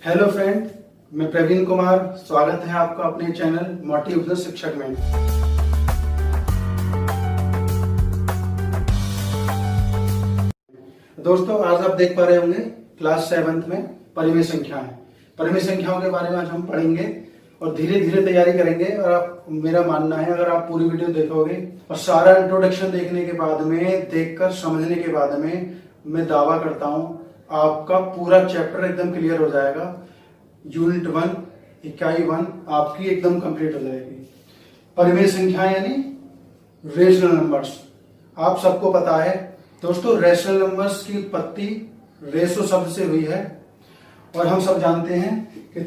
Hello friend, मैं प्रवीण कुमार। स्वागत है आपका अपने चैनल मोटिवेशनल शिक्षक में। दोस्तों, आज आप देख पा रहे होंगे क्लास 7th में परिमेय संख्याएं। परिमेय संख्याओं के बारे में आज हम पढ़ेंगे और धीरे धीरे तैयारी करेंगे। और आप, मेरा मानना है, अगर आप पूरी वीडियो देखोगे और सारा इंट्रोडक्शन देखने के बाद में, देखकर समझने के बाद में, मैं दावा करता हूं आपका पूरा चैप्टर एकदम क्लियर हो जाएगा। यूनिट 1 इकाई 1 आपकी एकदम कंप्लीट हो जाएगी। परिमेय संख्या यानी रेशनल नंबर्स। आप सबको पता है दोस्तों, रेशनल नंबर्स की उत्पत्ति रेशो शब्द से हुई है और हम सब जानते हैं कि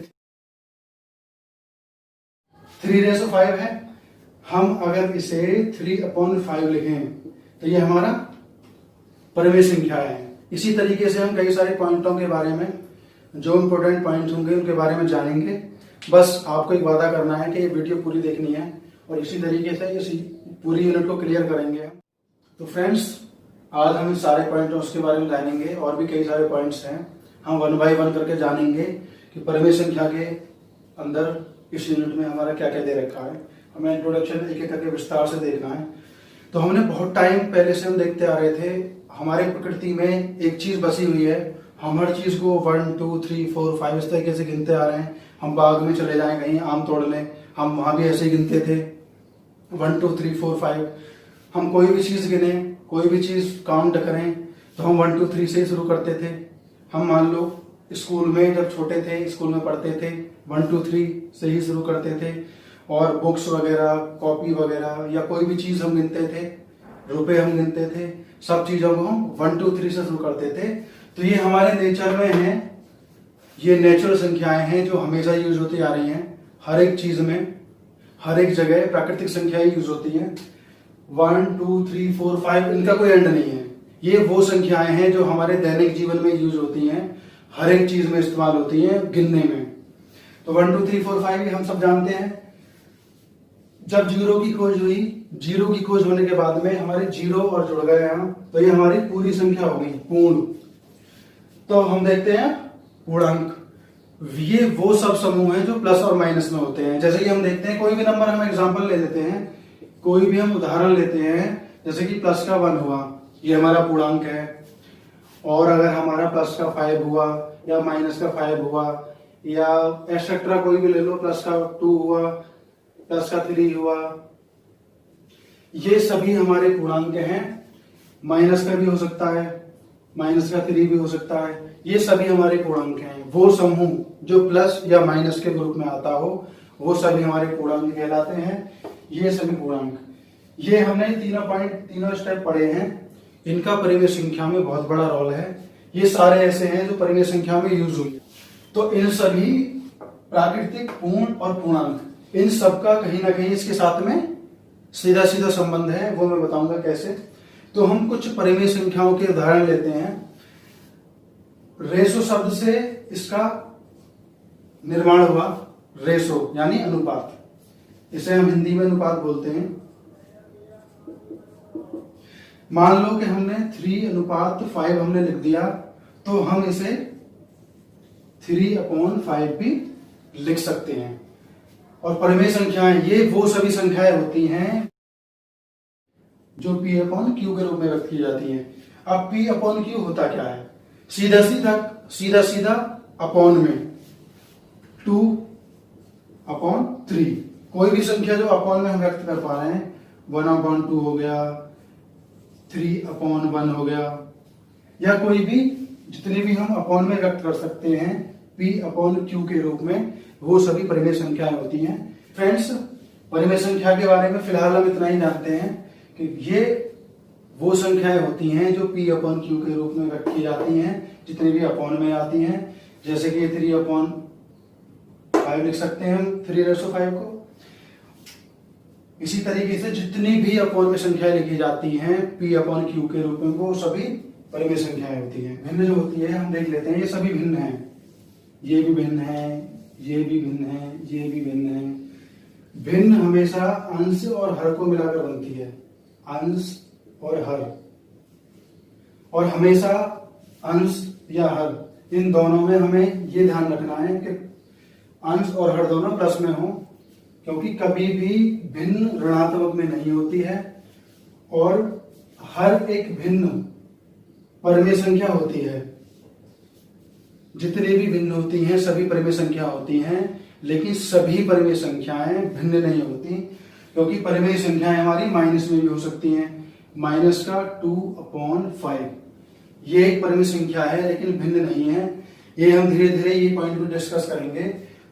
3/5 है। हम अगर इसे 3/5 लिखें तो ये हमारा परिमेय संख्या है। इसी तरीके से हम कई सारे पॉइंटों के बारे में, जो इंपोर्टेंट पॉइंट होंगे उनके बारे में जानेंगे। बस आपको एक वादा करना है कि ये वीडियो पूरी देखनी है और इसी तरीके से इसी पूरी यूनिट को क्लियर करेंगे। तो फ्रेंड्स, आज हम इस सारे पॉइंटों के बारे में जानेंगे और भी कई सारे पॉइंट्स हैं। हम 1 बाय 1 करके जानेंगे कि परिमेय संख्या के अंदर इस यूनिट में हमारा क्या क्या दे रखा है। हमें इंट्रोडक्शन एक एक करके विस्तार से देखना है। तो हमने बहुत टाइम पहले से हम देखते आ रहे थे, हमारे प्रकृति में एक चीज बसी हुई है। हम हर चीज को 1 2 3 4 5 इस तरीके से गिनते आ रहे हैं। हम बाग में चले जाएं, कहीं आम तोड़ लें, हम वहां भी ऐसे ही गिनते थे 1 2 3 4 5। हम कोई भी चीज गिने, कोई भी चीज काउंट करें तो हम 1 2 3 से ही शुरू करते थे। हम मान लो स्कूल में जब छोटे थे, स्कूल में पढ़ते थे, 1 2 3 से ही शुरू करते थे। और बुक्स वगैरह, कॉपी वगैरह या कोई भी चीज हम गिनते थे, रुपए हम गिनते थे, सब चीजों को हम 1 2 3 से शुरू करते थे। तो ये हमारे नेचर में है, ये नेचुरल संख्याएं हैं जो हमेशा यूज होती आ रही हैं। हर एक चीज में, हर एक जगह प्राकृतिक संख्याएं यूज होती हैं। 1 2 3 4 5 इनका कोई एंड नहीं है। ये वो संख्याएं हैं जो हमारे दैनिक जीवन में यूज होती हैं, हर एक चीज में इस्तेमाल होती हैं गिनने में। तो 1 2 3 4 5 हम सब जानते हैं। जब जीरो की खोज हुई, जीरो की खोज होने के बाद में हमारे जीरो और जुड़ गए यहाँ, तो ये हमारी पूरी संख्या हो गई, पूर्ण। तो हम देखते हैं पूर्णांक। ये वो सब समूह हैं जो प्लस और माइनस में होते हैं। जैसे कि हम देखते हैं, कोई भी नंबर हम एग्जांपल ले लेते हैं, कोई भी हम उदाहरण लेते हैं, जैसे कि प्लस का 1 हुआ, ये हमारा पूर्णांक है। और अगर हमारा प्लस का 5 हुआ या माइनस का 5 हुआ या एक्सेट्रा कोई भी ले लो, प्लस का 2 हुआ, प्लस का 3 हुआ, ये सभी हमारे पूर्णांक हैं। माइनस का भी हो सकता है, माइनस का 3 भी हो सकता है। ये सभी हमारे पूर्णांक हैं। वो समूह जो प्लस या माइनस के ग्रुप में आता हो, वो सभी हमारे पूर्णांक कहलाते हैं। ये सभी पूर्णांक, ये हमने तीनों स्टेप पढ़े हैं। इनका परिमेय संख्या में बहुत बड़ा रोल है। ये सारे ऐसे हैं जो परिमेय संख्या में यूज हुई। तो इन सभी प्राकृतिक, पूर्ण और पूर्णांक, इन सबका कहीं ना कहीं इसके साथ में सीधा सीधा संबंध है। वो मैं बताऊंगा कैसे। तो हम कुछ परिमेय संख्याओं के उदाहरण लेते हैं। रेशो शब्द से इसका निर्माण हुआ। रेशो यानी अनुपात, इसे हम हिंदी में अनुपात बोलते हैं। मान लो कि हमने 3:5 हमने लिख दिया, तो हम इसे 3/5 भी लिख सकते हैं। और परिमेय संख्याएं, ये वो सभी संख्याएं होती हैं जो P/Q के रूप में व्यक्त की जाती हैं। अब P/Q होता क्या है? सीधा सीधा अपॉन में 2/3। कोई भी संख्या जो अपॉन में हम व्यक्त कर पा रहे हैं, 1/2 हो गया, 3/1 हो गया, या कोई भी जितनी भी हम अपॉन में व्यक्त कर सकते हैं P/Q के रूप में, वो सभी परिमेय संख्याएं होती हैं। फ्रेंड्स, परिमेय संख्या के बारे में फिलहाल हम इतना ही जानते हैं कि ये वो संख्याएं होती हैं जो P/Q के रूप में व्यक्त की जाती हैं, जितनी भी अपॉन में आती हैं। जैसे कि 3/5 लिख सकते हैं हम 3/5 को। इसी तरीके से जितनी भी अपॉन में संख्याएं लिखी जाती हैं P/Q के रूप में, वो सभी परिमेय संख्याएं होती हैं। भिन्न जो होती है हम देख लेते हैं। ये सभी भिन्न हैं, ये भी भिन्न है, ये भी भिन्न है, ये भी भिन्न है। भिन्न हमेशा अंश और हर को मिलाकर बनती है, अंश और हर। और हमेशा अंश या हर इन दोनों में हमें ये ध्यान रखना है कि अंश और हर दोनों प्लस में हो, क्योंकि कभी भी भिन्न ऋणात्मक में नहीं होती है और हर एक भिन्न परिमेय संख्या होती है। जितने भी भिन्न होती हैं सभी परिमेय संख्या होती हैं, लेकिन सभी परिमेय संख्याएं भिन्न नहीं होती, क्योंकि परिमेय संख्याएं हमारी माइनस में भी हो सकती हैं। माइनस का 2/5 ये एक परिमेय संख्या है, लेकिन भिन्न नहीं है। ये हम धीरे धीरे ये पॉइंट में डिस्कस करेंगे।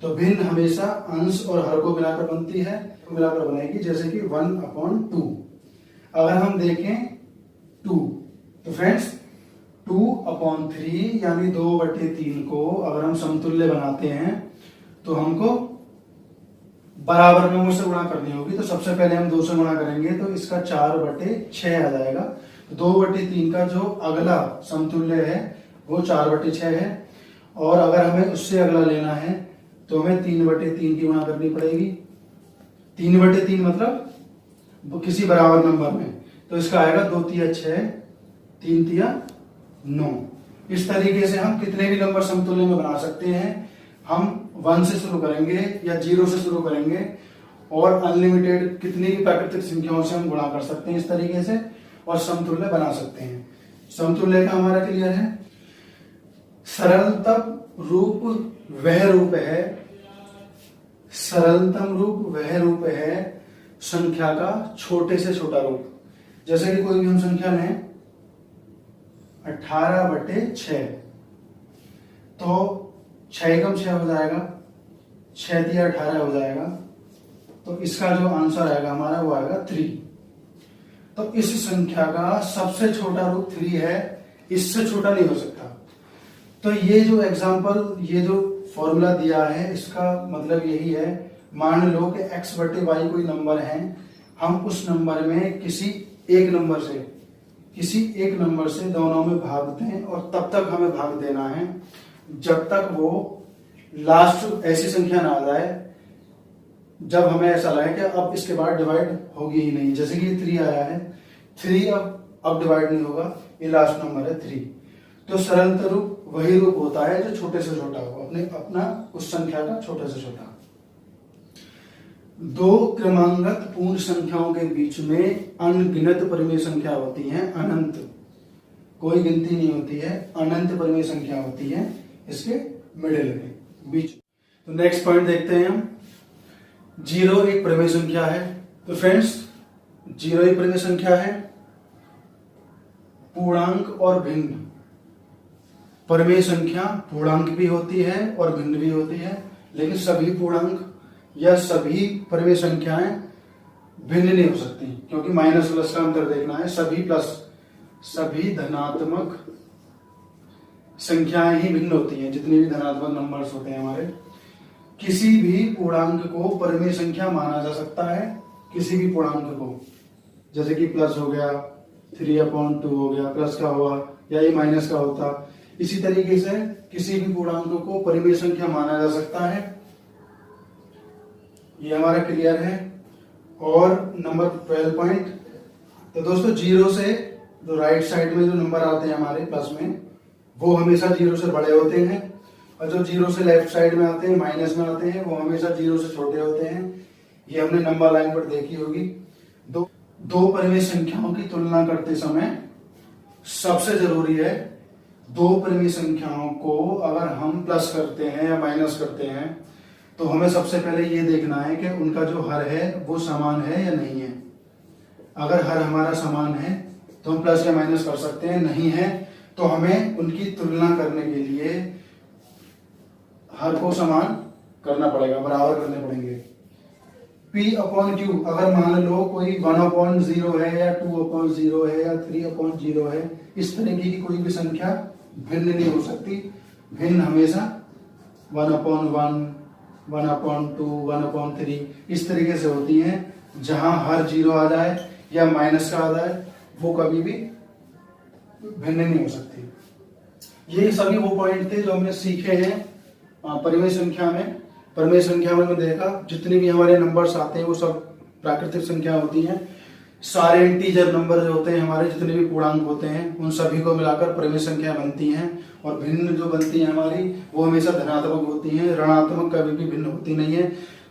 तो भिन्न हमेशा अंश और हर को मिलाकर बनती है, मिलाकर बनेगी, जैसे कि 1/2। अगर हम देखें 2, तो फ्रेंड्स 2/3 यानी 2/3 को अगर हम समतुल्य बनाते हैं तो हमको बराबर नंबर से गुणा करनी होगी। तो सबसे पहले हम 2 से गुणा करेंगे तो इसका 4/6 आ जाएगा। तो 2/3 का जो अगला समतुल्य है वो 4/6 है, और अगर हमें उससे अगला लेना है तो हमें 3/3 की गुणा करनी पड़ेगी। 3/3 मतलब किसी बराबर नंबर में, तो इसका आएगा 2 तिया 6, 3 तिया 9। इस तरीके से हम कितने भी नंबर समतुल्य में बना सकते हैं। हम 1 से शुरू करेंगे या 0 से शुरू करेंगे, और अनलिमिटेड कितनी भी प्राकृतिक संख्याओं से हम गुणा कर सकते हैं इस तरीके से, और समतुल्य बना सकते हैं। समतुल्य का हमारा क्लियर है। सरलतम रूप वह रूप है, सरलतम रूप वह रूप है संख्या का छोटे से छोटा रूप। जैसे कि कोई भी हम संख्या लें 18/6, तो 6 कम 6 हो जाएगा, 6 तिया 18 हो जाएगा। तो इसका जो आंसर आएगा हमारा वो आएगा 3। तो इस संख्या का सबसे छोटा रूप 3 है, इससे छोटा नहीं हो सकता। तो ये जो एग्जांपल, ये जो फॉर्मूला दिया है, इसका मतलब यही है, मान लो कि x/y कोई नंबर है, हम उस नंबर में किसी एक नंबर से दोनों में भागते हैं, और तब तक हमें भाग देना है जब तक वो लास्ट ऐसी संख्या ना आ जाए जब हमें ऐसा लगे कि अब इसके बाद डिवाइड होगी ही नहीं। जैसे कि 3 आया है, 3 अब डिवाइड नहीं होगा, ये लास्ट नंबर है 3। तो सरलतम रूप वही रूप होता है जो छोटे से छोटा हो, अपना उस संख्या का छोटे से छोटा। 2 क्रमांगत पूर्ण संख्याओं के बीच में अनगिनत परिमेय संख्या होती है, अनंत, कोई गिनती नहीं होती है, अनंत परिमेय संख्या होती है इसके मिडिल में, बीच। तो नेक्स्ट पॉइंट देखते हैं हम। 0 एक परिमेय संख्या है। तो फ्रेंड्स 0 एक परिमेय संख्या है। पूर्णांक और भिन्न परिमेय संख्या पूर्णांक भी होती है और भिन्न भी होती है, लेकिन सभी पूर्णांक या सभी परिमेय संख्याएं भिन्न नहीं हो सकती, क्योंकि माइनस प्लस का अंतर देखना है। सभी धनात्मक संख्याएं ही भिन्न होती हैं, जितने भी धनात्मक नंबर्स होते हैं हमारे। किसी भी पूर्णांक को परिमेय संख्या माना जा सकता है, किसी भी पूर्णांक को, जैसे कि प्लस हो गया, 3/2 हो गया, प्लस का हुआ, या ये माइनस का होता। इसी तरीके से किसी भी पूर्णांक को परिमेय संख्या माना जा सकता है। ये हमारा क्लियर है। और नंबर 12 पॉइंट, तो दोस्तों 0 से जो राइट साइड में जो नंबर आते हैं हमारे प्लस में, वो हमेशा 0 से बड़े होते हैं, और जो 0 से लेफ्ट साइड में आते हैं, माइनस में आते हैं, वो हमेशा 0 से छोटे होते हैं। ये हमने नंबर लाइन पर देखी होगी। दो परिमेय संख्याओं की तुलना करते समय सबसे जरूरी है, 2 परिमेय संख्याओं को अगर हम प्लस करते हैं या माइनस करते हैं, तो हमें सबसे पहले ये देखना है कि उनका जो हर है वो समान है या नहीं है। अगर हर हमारा समान है तो हम प्लस या माइनस कर सकते हैं, नहीं है तो हमें उनकी तुलना करने के लिए हर को समान करना पड़ेगा, बराबर करने पड़ेंगे। P/Q अगर मान लो कोई 1/0 है या 2/0 है या 3/0 है, इस तरीके की कोई भी संख्या भिन्न नहीं हो सकती। भिन्न हमेशा 1/1, 1/2, 1/3 इस तरीके से होती हैं। जहां हर 0 आ जाए या माइनस का आ जाए, वो कभी भी भिन्न नहीं हो सकती। ये सभी वो पॉइंट थे जो हमने सीखे हैं परिमेय संख्या में। परिमेय संख्या में देखा जितनी भी हमारे नंबर्स आते हैं वो सब प्राकृतिक संख्या होती हैं। सारे इंटीजर नंबर जो होते हैं हमारे, जितने भी पूर्णांक होते हैं, उन सभी को मिलाकर परिमेय संख्या बनती हैं। और भिन्न जो बनती है हमारी, वो हमेशा धनात्मक होती हैं, ऋणात्मक कभी भी भिन्न होती नहीं है।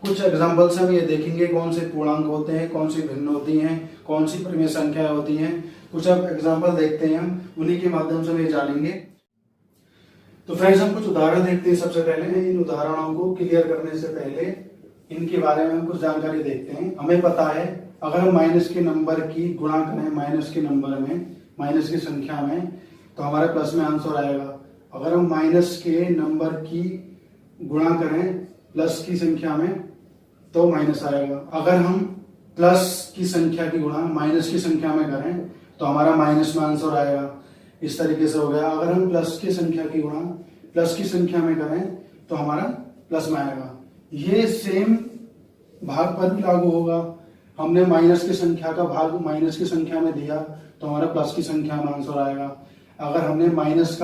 कुछ एग्जाम्पल्स हम ये देखेंगे कौन से पूर्णांक होते हैं, कौन सी भिन्न होती हैं, कौन सी परिमेय संख्याएं होती हैं। कुछ अब एग्जाम्पल देखते हैं हम, उन्हीं के माध्यम से हम ये जानेंगे। तो फ्रेंड्स, हम कुछ उदाहरण देखते हैं। सबसे पहले इन उदाहरणों को क्लियर करने से पहले इनके बारे में हम कुछ जानकारी देखते हैं। हमें पता है अगर हम माइनस के नंबर की गुणा करें माइनस के नंबर में, माइनस की संख्या में, तो हमारे प्लस में आंसर आएगा। अगर हम माइनस के नंबर की गुणा करें प्लस की संख्या में तो माइनस आएगा। अगर हम प्लस की संख्या की गुणा माइनस की संख्या में करें तो हमारा माइनस में आंसर आएगा। इस तरीके से हो गया। अगर हम प्लस की संख्या की गुणा प्लस की संख्या में करें तो हमारा प्लस में आएगा। ये सेम भाग पर भी लागू होगा। हमने माइनस की संख्या का भाग माइनस की संख्या में दिया तो हमारा प्लस की संख्या में आंसर आएगा। अगर हमने माइनस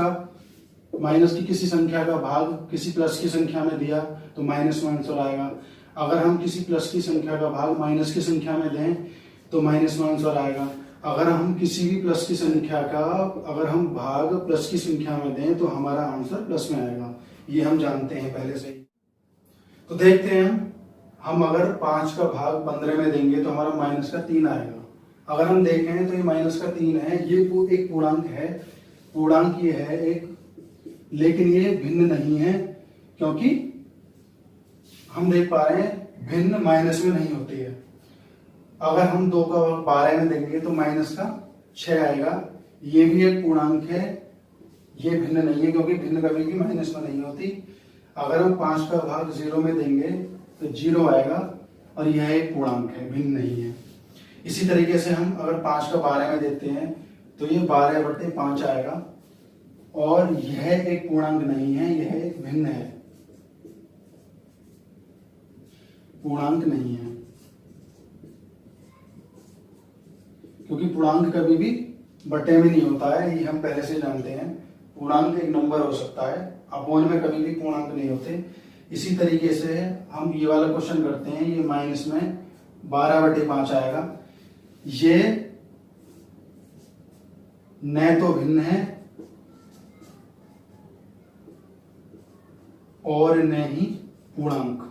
की किसी संख्या का भाग किसी प्लस की संख्या में दिया तो माइनस में आंसर आएगा। अगर हम किसी प्लस की संख्या का भाग माइनस की संख्या में दें तो माइनस में आंसर आएगा। अगर हम किसी भी प्लस की संख्या का अगर हम भाग प्लस की संख्या में दें तो हमारा आंसर प्लस में आएगा। ये हम जानते हैं पहले से ही। तो देखते हैं हम अगर 5 का भाग 15 में देंगे तो हमारा माइनस का 3 आएगा। अगर हम देखें तो ये माइनस का 3 है, ये एक पूर्णांक है, पूर्णांक ये है एक, लेकिन ये भिन्न नहीं है, क्योंकि हम देख पा रहे हैं भिन्न माइनस में नहीं होती है। अगर हम 2 का भाग 12 में देंगे तो माइनस का 6 आएगा। ये भी एक पूर्णांक है, ये भिन्न नहीं है, क्योंकि भिन्न कभी भी माइनस में नहीं होती। अगर हम 5 का भाग 0 में देंगे तो 0 आएगा, और यह एक पूर्णांक है, भिन्न नहीं है। इसी तरीके से हम अगर 5 का 12 में देते हैं तो ये 12/5 आएगा, और यह एक पूर्णांक नहीं है, यह एक भिन्न है, पूर्णांक नहीं है। क्योंकि पूर्णांक कभी भी बटे में नहीं होता है, ये हम पहले से जानते हैं। पूर्णांक एक नंबर हो सकता है, अपोन में कभी भी पूर्णांक नहीं होते। इसी तरीके से हम ये वाला क्वेश्चन करते हैं, ये माइनस में 12/5 आएगा। ये न तो भिन्न है और न ही पूर्णांक।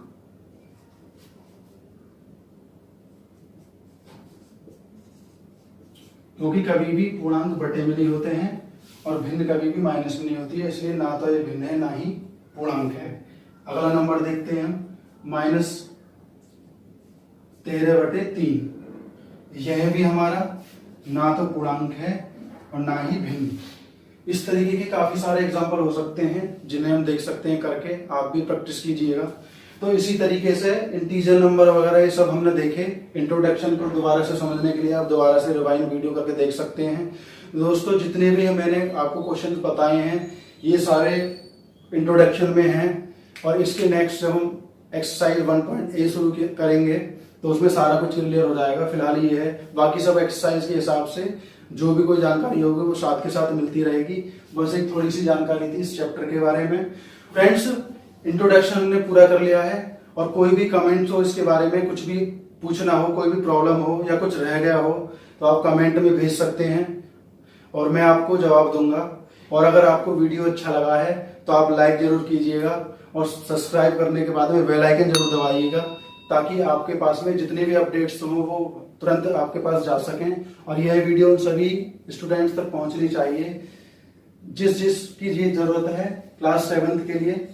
क्योंकि कभी भी पूर्णांक बटे में नहीं होते हैं और भिन्न कभी भी माइनस में नहीं होती है, इसलिए ना तो ये भिन्न है ना ही पूर्णांक है। अगला नंबर देखते हैं हम, -13/3। यह भी हमारा ना तो पूर्णांक है और ना ही भिन्न। इस तरीके के काफी सारे एग्जाम्पल हो सकते हैं जिन्हें हम देख सकते हैं करके, आप भी प्रैक्टिस कीजिएगा। तो इसी तरीके से इंटीजर नंबर वगैरह ये सब हमने देखे। इंट्रोडक्शन को दोबारा से समझने के लिए आप दोबारा से रिवाइंड वीडियो करके देख सकते हैं। दोस्तों, जितने भी मैंने आपको क्वेश्चन बताए हैं ये सारे इंट्रोडक्शन में हैं, और इसके नेक्स्ट जब हम एक्सरसाइज 1.A शुरू करेंगे तो उसमें सारा कुछ क्लियर हो जाएगा। फिलहाल ये है, बाकी सब एक्सरसाइज के हिसाब से जो भी कोई जानकारी होगी वो साथ के साथ मिलती रहेगी। बस एक थोड़ी सी जानकारी थी इस चैप्टर के बारे में। फ्रेंड्स, इंट्रोडक्शन हमने पूरा कर लिया है, और कोई भी कमेंट्स हो इसके बारे में, कुछ भी पूछना हो, कोई भी प्रॉब्लम हो या कुछ रह गया हो तो आप कमेंट में भेज सकते हैं और मैं आपको जवाब दूंगा। और अगर आपको वीडियो अच्छा लगा है तो आप लाइक जरूर कीजिएगा, और सब्सक्राइब करने के बाद में बेल आइकन जरूर दबाइएगा, ताकि आपके पास में जितने भी अपडेट्स हों वो तुरंत आपके पास जा सकें। और यह वीडियो सभी स्टूडेंट्स तक पहुंचनी चाहिए जिसकी ये जरूरत है क्लास 7th के लिए,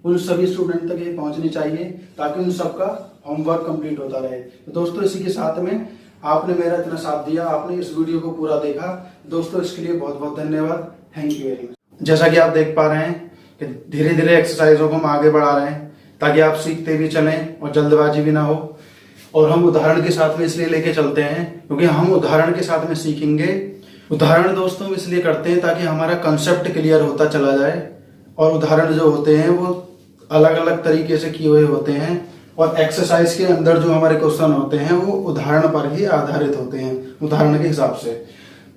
उन सभी स्टूडेंट तक ये पहुंचनी चाहिए, ताकि उन सबका होमवर्क कंप्लीट होता रहे। तो दोस्तों, इसी के साथ में आपने मेरा इतना साथ दिया, आपने इस वीडियो को पूरा देखा, दोस्तों इसके लिए बहुत बहुत धन्यवाद। Thank you very much. जैसा कि आप देख पा रहे हैं कि धीरे धीरे एक्सरसाइजों को हम आगे बढ़ा रहे हैं, ताकि आप सीखते भी चलें और जल्दबाजी भी ना हो। और हम उदाहरण के साथ में इसलिए लेके चलते हैं क्योंकि हम उदाहरण के साथ में सीखेंगे। उदाहरण दोस्तों इसलिए करते हैं ताकि हमारा कंसेप्ट क्लियर होता चला जाए, और उदाहरण जो होते हैं वो अलग अलग तरीके से किए हुए होते हैं, और एक्सरसाइज के अंदर जो हमारे क्वेश्चन होते हैं वो उदाहरण पर ही आधारित होते हैं, उदाहरण के हिसाब से।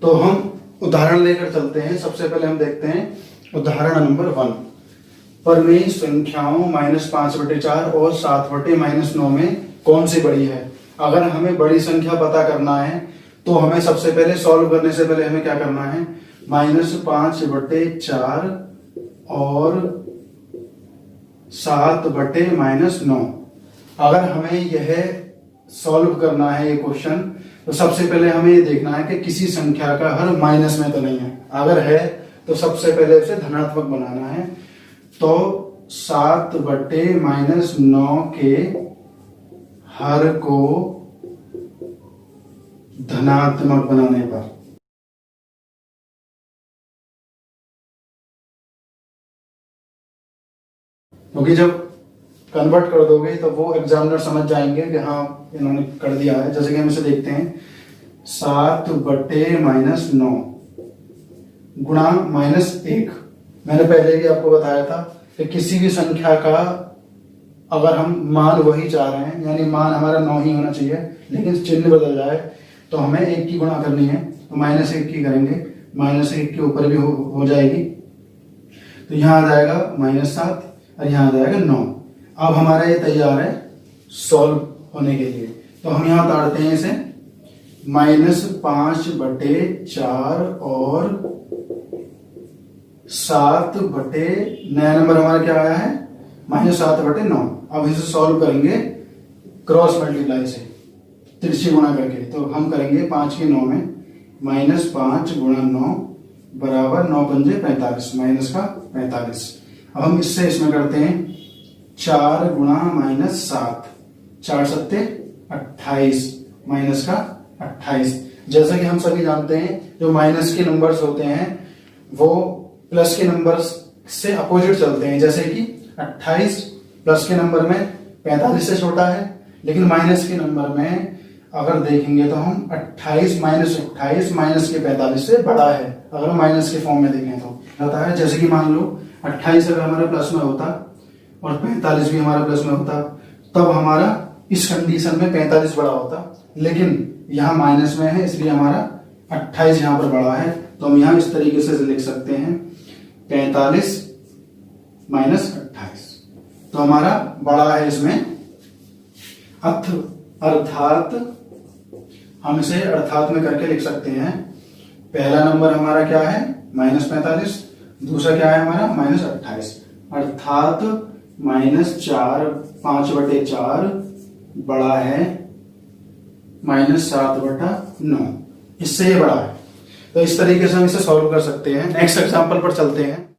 तो हम उदाहरण लेकर चलते हैं। सबसे पहले हम देखते हैं उदाहरण नंबर 1। परिमेय संख्याओं -5/4 और 7/-9 में कौन सी बड़ी है। अगर हमें बड़ी संख्या पता करना है तो हमें सबसे पहले सॉल्व करने से पहले हमें क्या करना है, -5/4 और 7/-9। अगर हमें यह सॉल्व करना है ये क्वेश्चन, तो सबसे पहले हमें ये देखना है कि किसी संख्या का हर माइनस में तो नहीं है। अगर है तो सबसे पहले उसे धनात्मक बनाना है। तो 7/-9 के हर को धनात्मक बनाने पर क्योंकि जब कन्वर्ट कर दोगे तो वो एग्जामिनर समझ जाएंगे कि हाँ इन्होंने कर दिया है। जैसे कि हम इसे देखते हैं, 7/-9 गुणा -1। मैंने पहले भी आपको बताया था कि किसी भी संख्या का अगर हम मान वही चाह रहे हैं, यानी मान हमारा 9 ही होना चाहिए, लेकिन चिन्ह बदल जाए तो हमें 1 की गुणा करनी है, तो -1 की करेंगे, -1 के ऊपर भी हो जाएगी, तो यहाँ आ जाएगा -7 और यहाँ आ जाएगा 9। अब हमारा ये तैयार है सॉल्व होने के लिए। तो हम यहाँ उतारते हैं इसे, -5/4 और 7/, नया नंबर हमारा क्या आया है, -7/9। अब इसे सॉल्व करेंगे क्रॉस मल्टीप्लाई से, तिरछी गुणा करके। तो हम करेंगे 5 के 9 में, -5 × 9 बराबर 9×5 = 45, माइनस का 45। अब हम इससे इसमें करते हैं 4 × -7, 4 7 28, माइनस का 28। जैसा कि हम सभी जानते हैं जो माइनस के नंबर्स होते हैं वो प्लस के नंबर्स से अपोजिट चलते हैं। जैसे कि 28 प्लस के नंबर में 45 से छोटा है, लेकिन माइनस के नंबर में अगर देखेंगे तो हम 28 -28 माइनस के 45 से बड़ा है। अगर हम माइनस के फॉर्म में देखें तो होता है, जैसे कि मान लो 28 अगर हमारे प्लस में होता और 45 भी हमारा प्लस में होता, तब हमारा इस कंडीशन में 45 बड़ा होता, लेकिन यहाँ माइनस में है इसलिए हमारा 28 यहाँ पर बड़ा है। तो हम यहाँ इस तरीके से लिख सकते हैं 45 - 28। तो हमारा बड़ा है इसमें, अर्थात हम इसे अर्थात में करके लिख सकते हैं। पहला नंबर हमारा क्या है, -45, दूसरा क्या है हमारा -28, अर्थात -4 5/4 बड़ा है -7/9, इससे ये बड़ा है। तो इस तरीके से हम इसे सॉल्व कर सकते हैं। नेक्स्ट एग्जांपल पर चलते हैं।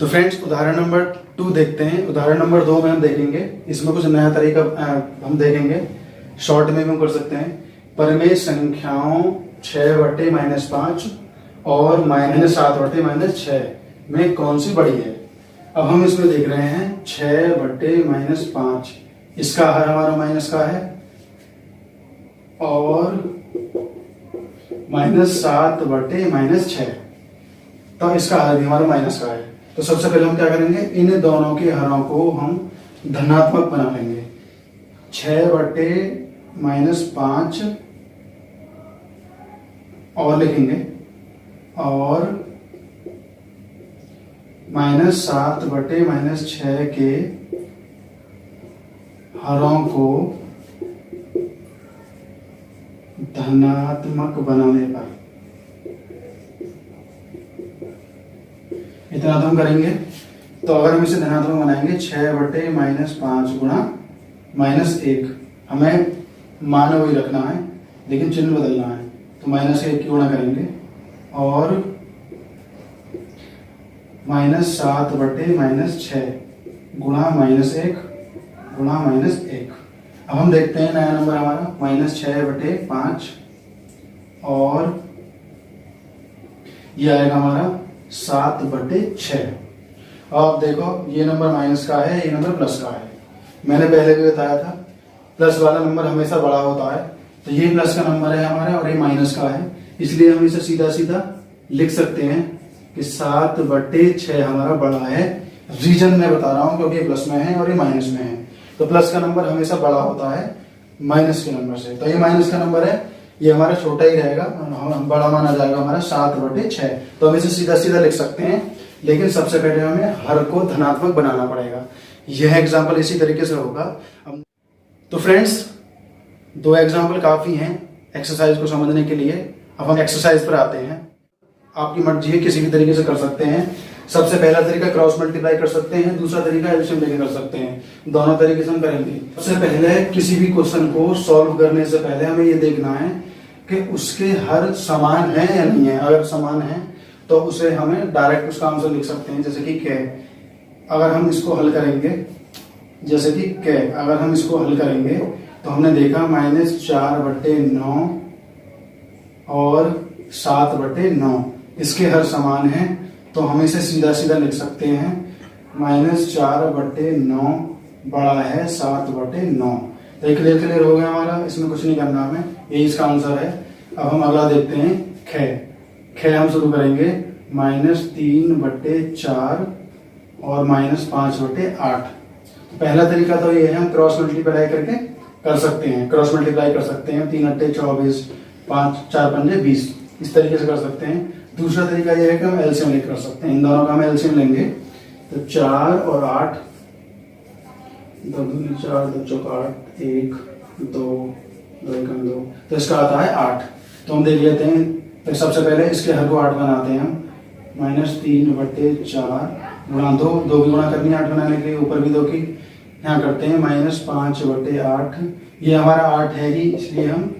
तो फ्रेंड्स उदाहरण नंबर 2 देखते हैं। उदाहरण नंबर 2 में हम देखेंगे, इसमें कुछ नया तरीका हम देखेंगे, शॉर्ट में भी हम कर सकते हैं। परिमेय संख्याओं 6/-5 और -7/-6 में कौन सी बड़ी है। अब हम इसमें देख रहे हैं 6/-5, इसका हर हमारा माइनस का है, और -7/-6, तो इसका हर भी हमारा माइनस का है। तो सबसे पहले हम क्या करेंगे, इन दोनों के हरों को हम धनात्मक बना लेंगे। 6/-5 और लिखेंगे, और -7/-6 के हरों को धनात्मक बनाने पर, इतना तो हम करेंगे। तो अगर हम इसे धनात्मक बनाएंगे 6/-5 गुणा -1, हमें मान वही रखना है लेकिन चिन्ह बदलना है, तो -1 की गुणा करेंगे, और -7/-6 गुणा -1 गुणा -1। अब हम देखते हैं नया नंबर हमारा -6/5, और ये आएगा हमारा 7/6। अब देखो ये नंबर माइनस का है, ये नंबर प्लस का है। मैंने पहले भी बताया था प्लस वाला नंबर हमेशा बड़ा होता है, तो ये प्लस का नंबर है हमारा और ये माइनस का है, इसलिए हम इसे सीधा सीधा लिख सकते हैं कि 7/6 हमारा बड़ा है। रीजन मैं बता रहा हूं क्योंकि प्लस में है और ये माइनस में है, तो प्लस का नंबर हमेशा बड़ा होता है माइनस के नंबर से। तो ये माइनस का नंबर है, ये हमारा छोटा ही रहेगा, बड़ा माना जाएगा हमारा 7/6। तो हम इसे सीधा सीधा लिख सकते हैं, लेकिन सबसे पहले हमें हर को धनात्मक बनाना पड़ेगा। यह एग्जाम्पल इसी तरीके से होगा। तो फ्रेंड्स 2 एग्जाम्पल काफ़ी हैं एक्सरसाइज को समझने के लिए। अब हम एक्सरसाइज पर आते हैं। आपकी मर्जी है, किसी भी तरीके से कर सकते हैं। सबसे पहला तरीका क्रॉस मल्टीप्लाई कर सकते हैं, दूसरा तरीका एलसीएम लेके कर सकते हैं। दोनों तरीके से हम करेंगे। सबसे पहले किसी भी क्वेश्चन को सॉल्व करने से पहले हमें ये देखना है कि उसके हर समान है या नहीं है। अगर समान है तो उसे हमें डायरेक्ट उसका आंसर लिख सकते हैं, जैसे कि कै। अगर हम इसको हल करेंगे, जैसे कि कै, अगर हम इसको हल करेंगे तो हमने देखा -4/9 और 7/9 इसके हर समान है, तो हम इसे सीधा सीधा लिख सकते हैं -4/9 बड़ा है 7/9। तो ये क्लियर हो गया हमारा, इसमें कुछ नहीं करना हमें, यही इसका आंसर है। अब हम अगला देखते हैं खे। खे हम शुरू करेंगे -3/4 और -5/8। पहला तरीका तो ये है, हम क्रॉस मल्टीप्लाई करके कर सकते हैं। क्रॉस मल्टीप्लाई कर सकते हैं, 3 × 24, 5 4 5 20, इस तरीके से कर सकते हैं। दूसरा तरीका ये है कि हम एलसीएम लेकर कर सकते हैं। इन दोनों का हम एलसीएम लेंगे तो 4 और 8, 2 दूनी 4, 2 चौक 8, 1 2 2 1 2, तो इसका आता है 8। तो हम देख लेते हैं। तो सबसे पहले इसके हर को 8 बनाते हैं हम। -3/4 गुणा 2, 2 की गुणा करनी है 8 बनाने के लिए, ऊपर भी 2 की। यहाँ करते हैं -5/8। ये हमारा 8 है ही, इसलिए हम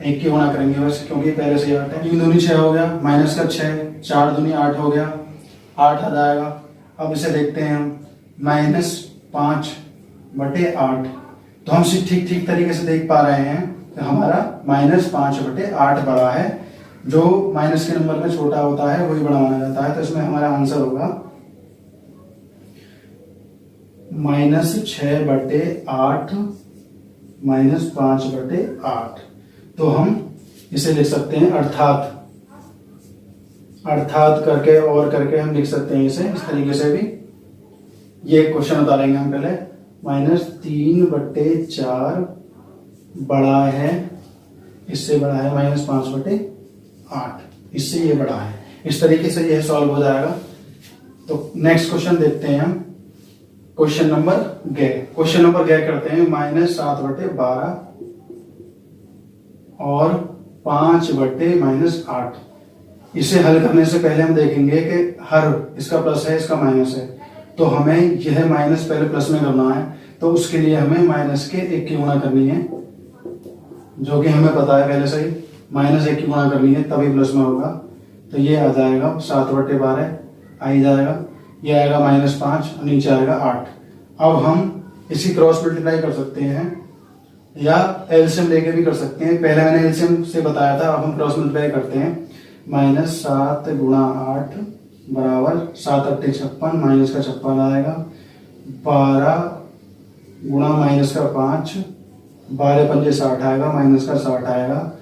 1 की गुणा करेंगे बस, क्योंकि पहले से 8 है। 3 दूनी 6 हो गया, माइनस का 6, 4 दूनी 8 हो गया, 8 आ जाएगा। अब इसे देखते हैं हम -5/8। तो हम ठीक तरीके से देख पा रहे हैं कि हमारा -5/8 बड़ा है। जो माइनस के नंबर में छोटा होता है वही बड़ा माना जाता है। तो इसमें हमारा आंसर होगा -6/8 -5/8। तो हम इसे लिख सकते हैं अर्थात करके और करके हम लिख सकते हैं इसे इस तरीके से भी। ये क्वेश्चन उतारेंगे हम पहले। -3/4 बड़ा है, इससे बड़ा है -5/8, इससे ये बड़ा है। इस तरीके से यह सॉल्व हो जाएगा। तो नेक्स्ट क्वेश्चन देखते हैं हम। क्वेश्चन नंबर ग करते हैं। -7/12 और 5/-8। इसे हल करने से पहले हम देखेंगे कि हर इसका प्लस है, इसका माइनस है, तो हमें यह माइनस पहले प्लस में करना है। तो उसके लिए हमें माइनस के 1 की गुणा करनी है, जो कि हमें पता है पहले से ही। -1 की गुणा करनी है तभी प्लस में होगा। तो ये आ जाएगा 7/12 आ ही जाएगा। ये आएगा -5 और नीचे आएगा 8। अब हम इसी क्रॉस मल्टीप्लाई कर सकते हैं या एलसीएम लेके भी कर सकते हैं। पहले मैंने एलसीएम से बताया था, अब हम क्रॉस मल्टीप्लाई करते हैं। -7 × 8 बराबर 7 × 8 56, माइनस का 56 आएगा। 12 गुणा माइनस का 5, 12 × 5 60 आएगा, माइनस का 60 आएगा।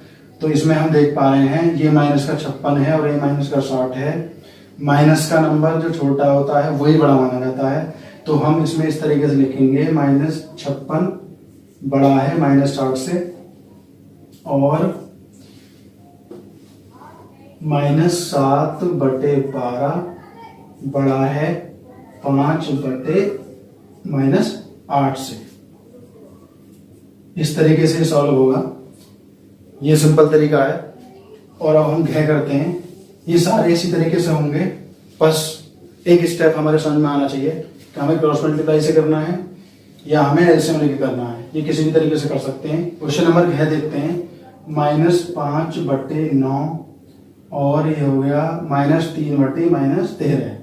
तो इसमें हम देख पा रहे हैं ये माइनस का 56 है और ये माइनस का 60 है। माइनस का नंबर जो छोटा होता है वही बड़ा माना जाता है। तो हम इसमें इस तरीके से लिखेंगे -56 बड़ा है -60 से, और -7/12 बड़ा है 5/-8 से। इस तरीके से सॉल्व होगा। ये सिंपल तरीका है। और अब हम घ करते हैं। ये सारे इसी तरीके से होंगे, बस एक स्टेप हमारे समझ में आना चाहिए कि हमें क्रॉस मल्टीप्लाई से करना है या हमें एलसीएम लेके करना है। ये किसी भी तरीके से कर सकते हैं। क्वेश्चन नंबर घ देखते हैं। -5/9 और ये हो गया -3/-13।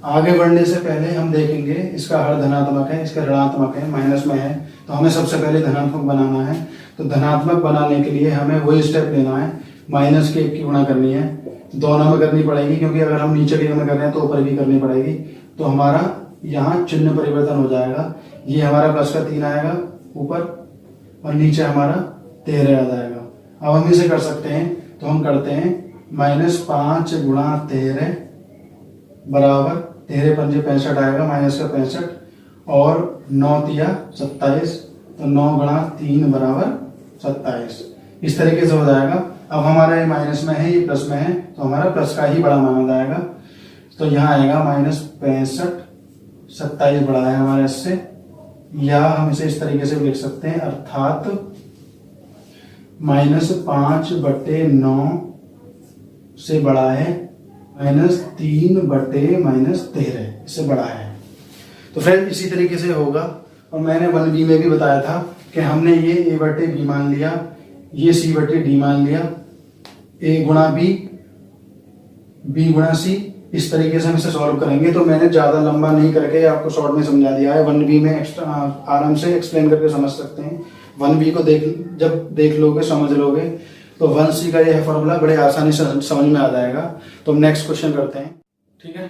आगे बढ़ने से पहले हम देखेंगे इसका हर धनात्मक है, इसका ऋणात्मक है, माइनस में है, तो हमें सबसे पहले धनात्मक बनाना है। तो धनात्मक बनाने के लिए हमें वही स्टेप लेना है, माइनस के 1 की गुणा करनी है। दोनों में करनी पड़ेगी, क्योंकि अगर हम नीचे की में कर रहे हैं तो ऊपर भी करनी पड़ेगी। तो हमारा यहाँ चिन्ह परिवर्तन हो जाएगा। ये हमारा प्लस का 3 आएगा ऊपर और नीचे हमारा 13 आ जाएगा। अब हम इसे कर सकते हैं, तो हम करते हैं -5 × 13 बराबर 13 × 5 65 आएगा, माइनस का 65 और 9 × 27, तो 9 × 3 बराबर 27। इस तरीके से हो जाएगा। अब हमारा ये माइनस में है, ये प्लस में है, तो हमारा प्लस का ही बड़ा माना जाएगा। तो यहाँ आएगा -65, 27 बड़ा है हमारे इससे। या हम इसे इस तरीके से भी लिख सकते हैं, -5/9 से बड़ा है, -3/-13 इससे बड़ा है। तो फ्रेंड इसी तरीके से होगा। और मैंने 1b में भी बताया था कि हमने ये a/b मान लिया, ये c/d मान लिया, a गुणा b, b गुणा c, इस तरीके से हम इसे सॉल्व करेंगे। तो मैंने ज्यादा लंबा नहीं करके आपको शॉर्ट में समझा दिया है। 1b में एक्स्ट्रा आराम से एक्सप्लेन करके समझ सकते हैं। 1b को जब देख लोगे, समझ लोगे, तो 1c का यह फॉर्मूला बड़े आसानी से समझ में आ जाएगा। तो हम नेक्स्ट क्वेश्चन करते हैं, ठीक है।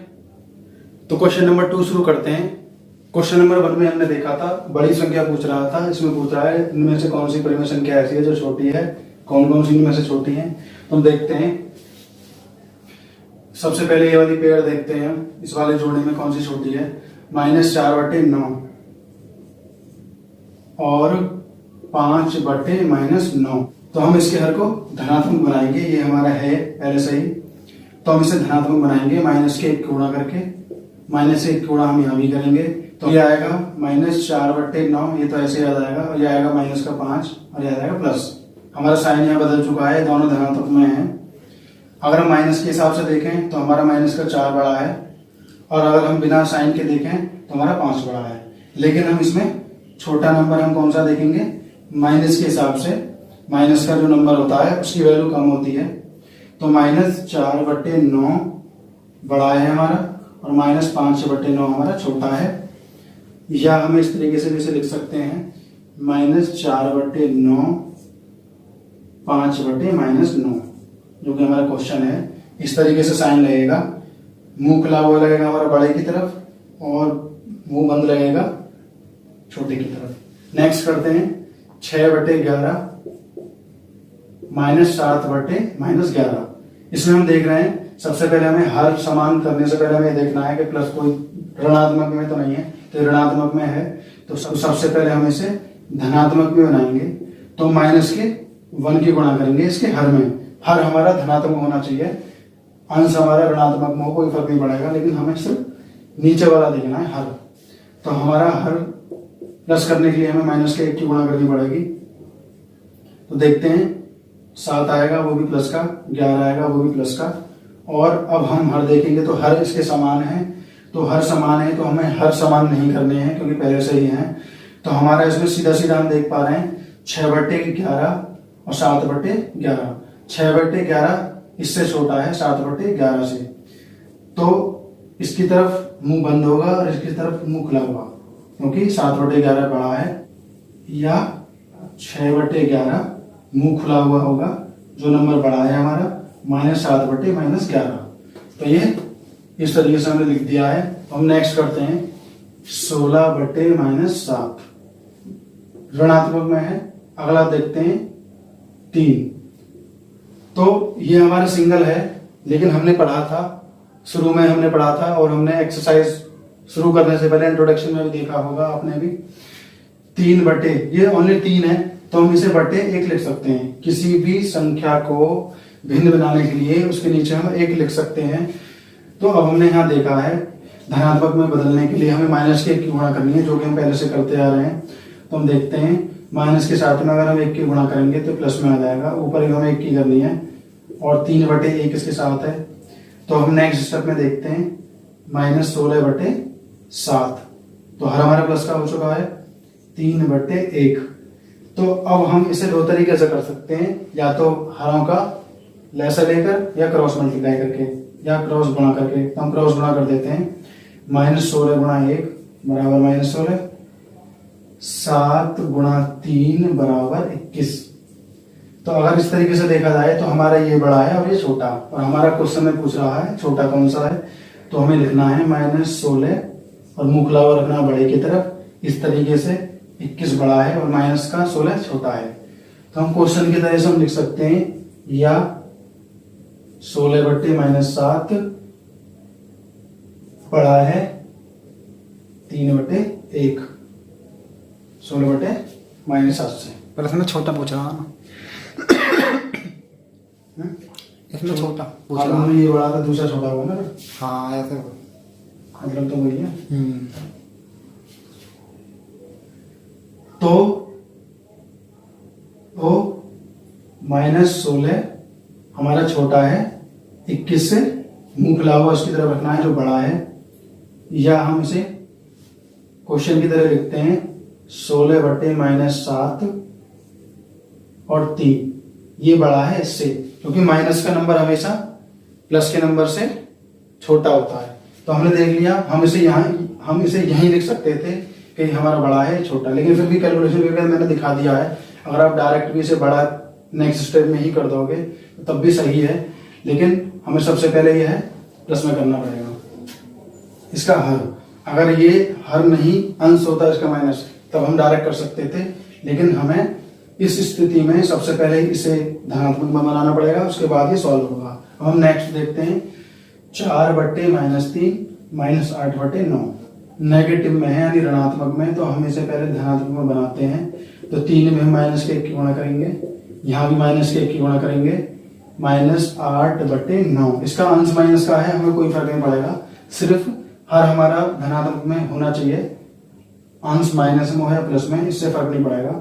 तो क्वेश्चन नंबर 2 शुरू करते हैं। क्वेश्चन नंबर 1 में हमने देखा था बड़ी संख्या पूछ रहा था, इसमें पूछ रहा है इनमें से कौन सी परिमेय संख्या ऐसी है जो छोटी है, कौन कौन सी इनमें से छोटी है। तो हम देखते हैं, सबसे पहले ये वाली पेयर देखते हैं हम, इस वाले जोड़े में कौन सी छोटी है। -4/9 और 5/-9। तो हम इसके हर को धनात्मक बनाएंगे, ये हमारा है पहले से ही। तो हम इसे धनात्मक बनाएंगे, माइनस के 1 गुणा करके, माइनस 1 गुणा हम यहाँ भी करेंगे। तो ये आएगा -4/9, ये तो ऐसे याद आएगा, और ये आएगा -5 और ये आएगा प्लस। हमारा साइन यहाँ बदल चुका है, दोनों धनात्मक में है। अगर हम माइनस के हिसाब से देखें तो हमारा माइनस का 4 बड़ा है, और अगर हम बिना साइन के देखें तो हमारा 5 बड़ा है। लेकिन हम इसमें छोटा नंबर हम कौन सा देखेंगे, माइनस के हिसाब से। माइनस का जो नंबर होता है उसकी वैल्यू कम होती है। तो -4/9 बड़ा है हमारा, और -5/9 हमारा छोटा है। या हम इस तरीके से भी इसे लिख सकते हैं, -4/9 5/-9, जो कि हमारा क्वेश्चन है। इस तरीके से साइन लगेगा, मुंह खुला हुआ लगेगा हमारा बड़े की तरफ, और मुंह बंद लगेगा छोटे की तरफ। नेक्स्ट करते हैं 6/11 -7/-11। इसमें हम देख रहे हैं, सबसे पहले हमें हर समान करने से पहले हमें देखना है कि प्लस कोई ऋणात्मक में तो नहीं है। तो ऋणात्मक में है, तो सबसे पहले हम इसे धनात्मक में बनाएंगे। तो माइनस के 1 की गुणा करेंगे इसके हर में। हर हमारा धनात्मक होना चाहिए, अंश हमारा ऋणात्मक में हो, कोई फर्क नहीं पड़ेगा, लेकिन हमें सिर्फ नीचे वाला देखना है, हर। तो हमारा हर प्लस करने के लिए हमें माइनस के 1 की गुणा करनी पड़ेगी। तो देखते हैं, 7 आएगा वो भी प्लस का, 11 आएगा वो भी प्लस का। और अब हम हर देखेंगे तो हर इसके समान है। तो हर समान है तो हमें हर समान नहीं करने हैं, क्योंकि पहले से ही है। तो हमारा इसमें सीधा सीधा हम देख पा रहे हैं 6/11 और 7/11। 6/11 इससे छोटा है 7/11 से। तो इसकी तरफ मुंह बंद होगा और इसकी तरफ मुंह खुला होगा, क्योंकि 7/11 बड़ा है। या 6/11 मुंह खुला हुआ होगा, जो नंबर बड़ा है हमारा -7/-11। तो ये इस तरीके से हमने लिख दिया है। हम नेक्स्ट करते हैं 16/-7, ऋणात्मक में है। अगला देखते हैं 3। तो ये हमारा सिंगल है, लेकिन हमने पढ़ा था, शुरू में हमने पढ़ा था, और हमने एक्सरसाइज शुरू करने से पहले इंट्रोडक्शन में भी देखा होगा आपने भी। 3 ये ओनली 3 है, तो हम इसे /1 लिख सकते हैं। किसी भी संख्या को भिन्न बनाने के लिए उसके नीचे हम 1 लिख सकते हैं। तो अब हमने यहाँ देखा है, धनात्मक में बदलने के लिए हमें माइनस के 1 की गुणा करनी है, जो कि हम पहले से करते आ रहे हैं। तो हम देखते हैं, माइनस के साथ में अगर हम 1 की गुणा करेंगे तो प्लस में आ जाएगा, ऊपर हमें 1 की करनी है, और 3/1 इसके साथ है। तो हम नेक्स्ट स्टेप में देखते हैं -16/7। तो हर हमारा प्लस का हो चुका है 3/1। तो अब हम इसे 2 तरीके से कर सकते हैं, या तो हरों का लैसा लेकर, या क्रॉस मल्टीप्लाई करके, या क्रॉस गुणा करके। तो हम क्रॉस गुणा कर देते हैं, -16 × 1 बराबर -16, 7 × 3 बराबर 21। तो अगर इस तरीके से देखा जाए तो हमारा ये बड़ा है और ये छोटा, और हमारा क्वेश्चन में पूछ रहा है छोटा कौन सा है। तो हमें लिखना है -16 और मुंह खुला हुआ रखना बड़े की तरफ, इस तरीके से 21 बड़ा है और माइनस का 16 छोटा है। तो हम क्वेश्चन की तरह से हम लिख सकते हैं, या 16/-7 बड़ा है 3/1, 16/-7 से। पर इसमें छोटा पूछ रहा ना, इसमें छोटा पूछ रहा। ये बड़ा था, दूसरा छोटा हुआ ना। हाँ ऐसे मतलब तो वही है। तो -16 हमारा छोटा है, 21 से मुंह खुला हुआ उसकी तरफ रखना है जो बड़ा है, या हम इसे क्वेश्चन की तरह लिखते हैं 16 बटे -7 और 3, ये बड़ा है इससे, क्योंकि माइनस का नंबर हमेशा प्लस के नंबर से छोटा होता है। तो हमने देख लिया, हम इसे यहीं लिख सकते थे कि हमारा बड़ा है छोटा, लेकिन फिर भी कैलकुलेशन करके मैंने दिखा दिया है। अगर आप डायरेक्ट भी इसे बड़ा नेक्स्ट स्टेप में ही कर दोगे तो तब भी सही है, लेकिन हमें सबसे पहले यह है प्लस में करना पड़ेगा। इसका हर, अगर ये हर नहीं अंश होता इसका माइनस, तब हम डायरेक्ट कर सकते थे, लेकिन हमें इस स्थिति में सबसे पहले इसे धनात्मक में बनाना पड़ेगा, उसके बाद ये सॉल्व होगा। अब हम नेक्स्ट देखते हैं 4 बटे -3 -8 बटे 9, नेगेटिव में है यानी ऋणात्मक में, तो हम इसे पहले धनात्मक में बनाते हैं। तो 3 में हम माइनस के 1 की गुणा करेंगे, यहाँ भी माइनस के 1 की गुणा करेंगे, -8 बटे 9। इसका अंश माइनस का है, हमें कोई फर्क नहीं पड़ेगा, सिर्फ हर हमारा धनात्मक में होना चाहिए, अंश माइनस में हो या प्लस में, इससे फर्क नहीं पड़ेगा।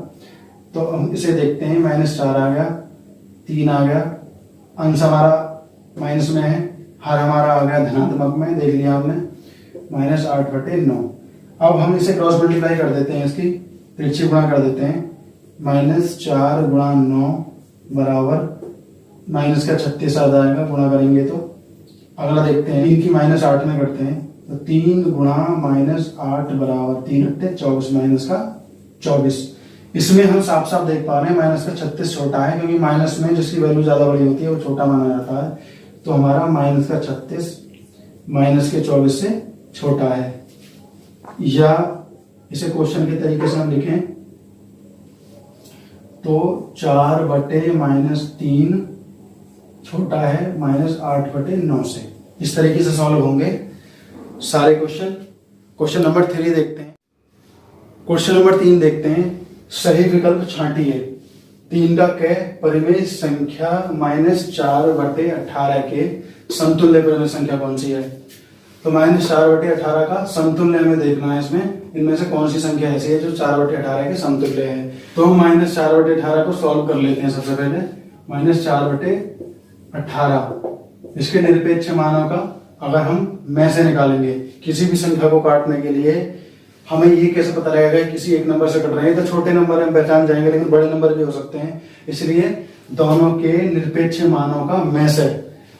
तो हम इसे देखते हैं, -4 आ गया, 3 आ गया, अंश हमारा माइनस में है, हर हमारा आ गया धनात्मक में, देख लिया हमने, -8 बटे 9। अब हम इसे क्रॉस मल्टीप्लाई कर देते हैं, इसकी तिरछी गुणा कर देते हैं, -4 गुणा 9 बराबर माइनस का 36 आ जाएगा, गुणा करेंगे तो। अगला देखते हैं, 3 की -8 में करते हैं, तो 3 गुणा -8 बराबर 3 अट्ठे 24, माइनस का 24। इसमें हम साफ साफ देख पा रहे हैं माइनस का 36 छोटा है, क्योंकि माइनस में जिसकी वैल्यू ज्यादा बड़ी होती है वो छोटा माना जाता है। तो हमारा माइनस का 36 माइनस के 24 से छोटा है। या इसे क्वेश्चन के तरीके से हम लिखें तो 4 बटे -3 छोटा है -8 बटे 9 से। इस तरीके से सॉल्व होंगे सारे क्वेश्चन। क्वेश्चन नंबर 3 देखते हैं। क्वेश्चन नंबर 3 देखते हैं, सही विकल्प छांटिए। 3 का क परिमेय संख्या -4 बटे 18 के समतुल्य परिमेय संख्या कौन सी है? तो -4 बटे 18 का समतुल्य हमें देखना है। इसमें इनमें से कौन सी संख्या ऐसी है जो 4 बटे 18 के समतुल्य है? तो हम -4 बटे 18 को सॉल्व कर लेते हैं। सबसे पहले -4 बटे 18 इसके निरपेक्ष मानों का अगर हम में से निकालेंगे, किसी भी संख्या को काटने के लिए हमें ये कैसे पता लगेगा किसी एक नंबर से कट रहे हैं? तो छोटे नंबर हम पहचान जाएंगे, लेकिन बड़े नंबर भी हो सकते हैं। इसलिए दोनों के निरपेक्ष मानों का में से,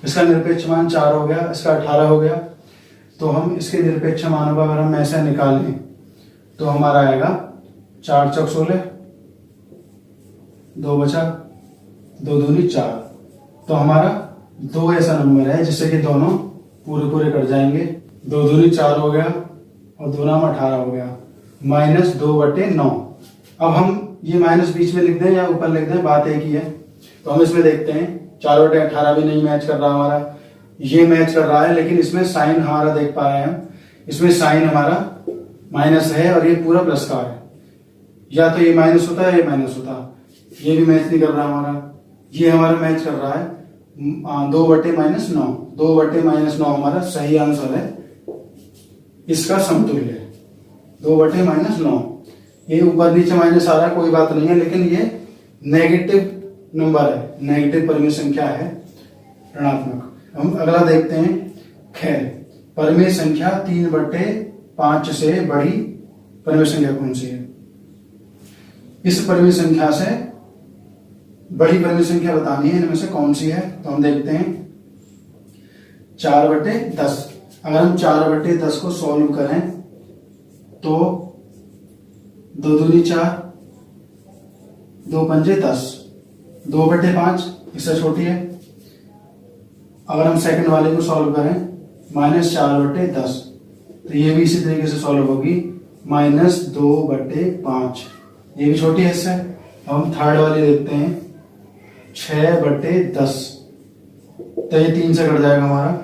इसका निरपेक्ष मान 4 हो गया, इसका 18 हो गया। तो हम इसके निरपेक्ष मानों का अगर हम में से निकालें तो हमारा आएगा 4 चौक 16, 2 बचा, 2 दूनी 4। तो हमारा 2 ऐसा नंबर है जिससे कि दोनों पूरे पूरे कट जाएंगे। 2 दूनी 4 हो गया और 2 नाम 18 हो गया, -2 बटे 9। अब हम ये माइनस बीच में लिख दें या ऊपर लिख दें, बात एक ही है। तो हम इसमें देखते हैं 4 बटे 18 भी नहीं मैच कर रहा हमारा, ये मैच कर रहा है, लेकिन इसमें साइन हमारा देख पा रहे हैं हम, इसमें साइन हमारा माइनस है और ये पूरा प्लस का है। या तो ये माइनस होता है, ये माइनस होता, ये भी मैच नहीं कर रहा हमारा, ये हमारा मैच कर रहा है 2 बटे -9। 2 बटे -9 हमारा सही आंसर है, इसका समतुल्य 2 बटे -9। ये ऊपर नीचे माइनस आ रहा है, कोई बात नहीं है, लेकिन ये नेगेटिव नंबर है, नेगेटिव परिमेय संख्या है, ऋणात्मक। हम अगला देखते हैं, खैर परिमेय संख्या 3 बटे 5 से बड़ी परिमेय संख्या कौन सी है? इस परिमेय संख्या से बड़ी परिमेय संख्या बतानी है, इनमें से कौन सी है? तो हम देखते हैं 4 बटे 10। अगर हम 4 बटे 10 को सॉल्व करें तो 2 दूनी 4, 2 पंजे 10, 2 बटे 5 इससे छोटी है। अगर हम सेकंड वाले को सॉल्व करें -4 बटे 10, तो ये भी इसी तरीके से सॉल्व होगी -2 बटे 5, ये भी छोटी है इससे। अब हम थर्ड वाली देखते हैं 6 बटे 10, तो ये 3 से कट जाएगा हमारा,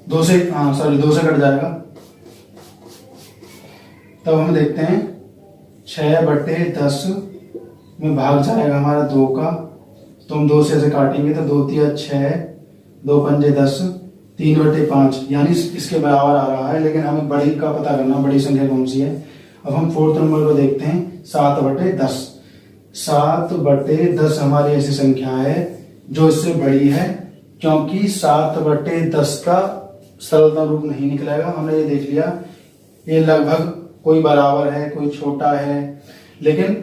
2 से कट जाएगा। तब हम देखते हैं 6 बटे 10 में भाग जाएगा हमारा 2 का, तो हम 2 से ऐसे काटेंगे तो 2 तिया 6, 2 पंजे 10, 3 बटे 5 यानी इसके बराबर आ रहा है, लेकिन हमें बड़ी का पता करना, बड़ी संख्या कौन सी है। अब हम फोर्थ नंबर को देखते हैं 7 बटे 10। 7/10 हमारी ऐसी संख्या है जो इससे बड़ी है, क्योंकि 7/10 का सरलतम रूप नहीं निकलेगा। हमने ये देख लिया, ये लगभग कोई बराबर है, कोई छोटा है, लेकिन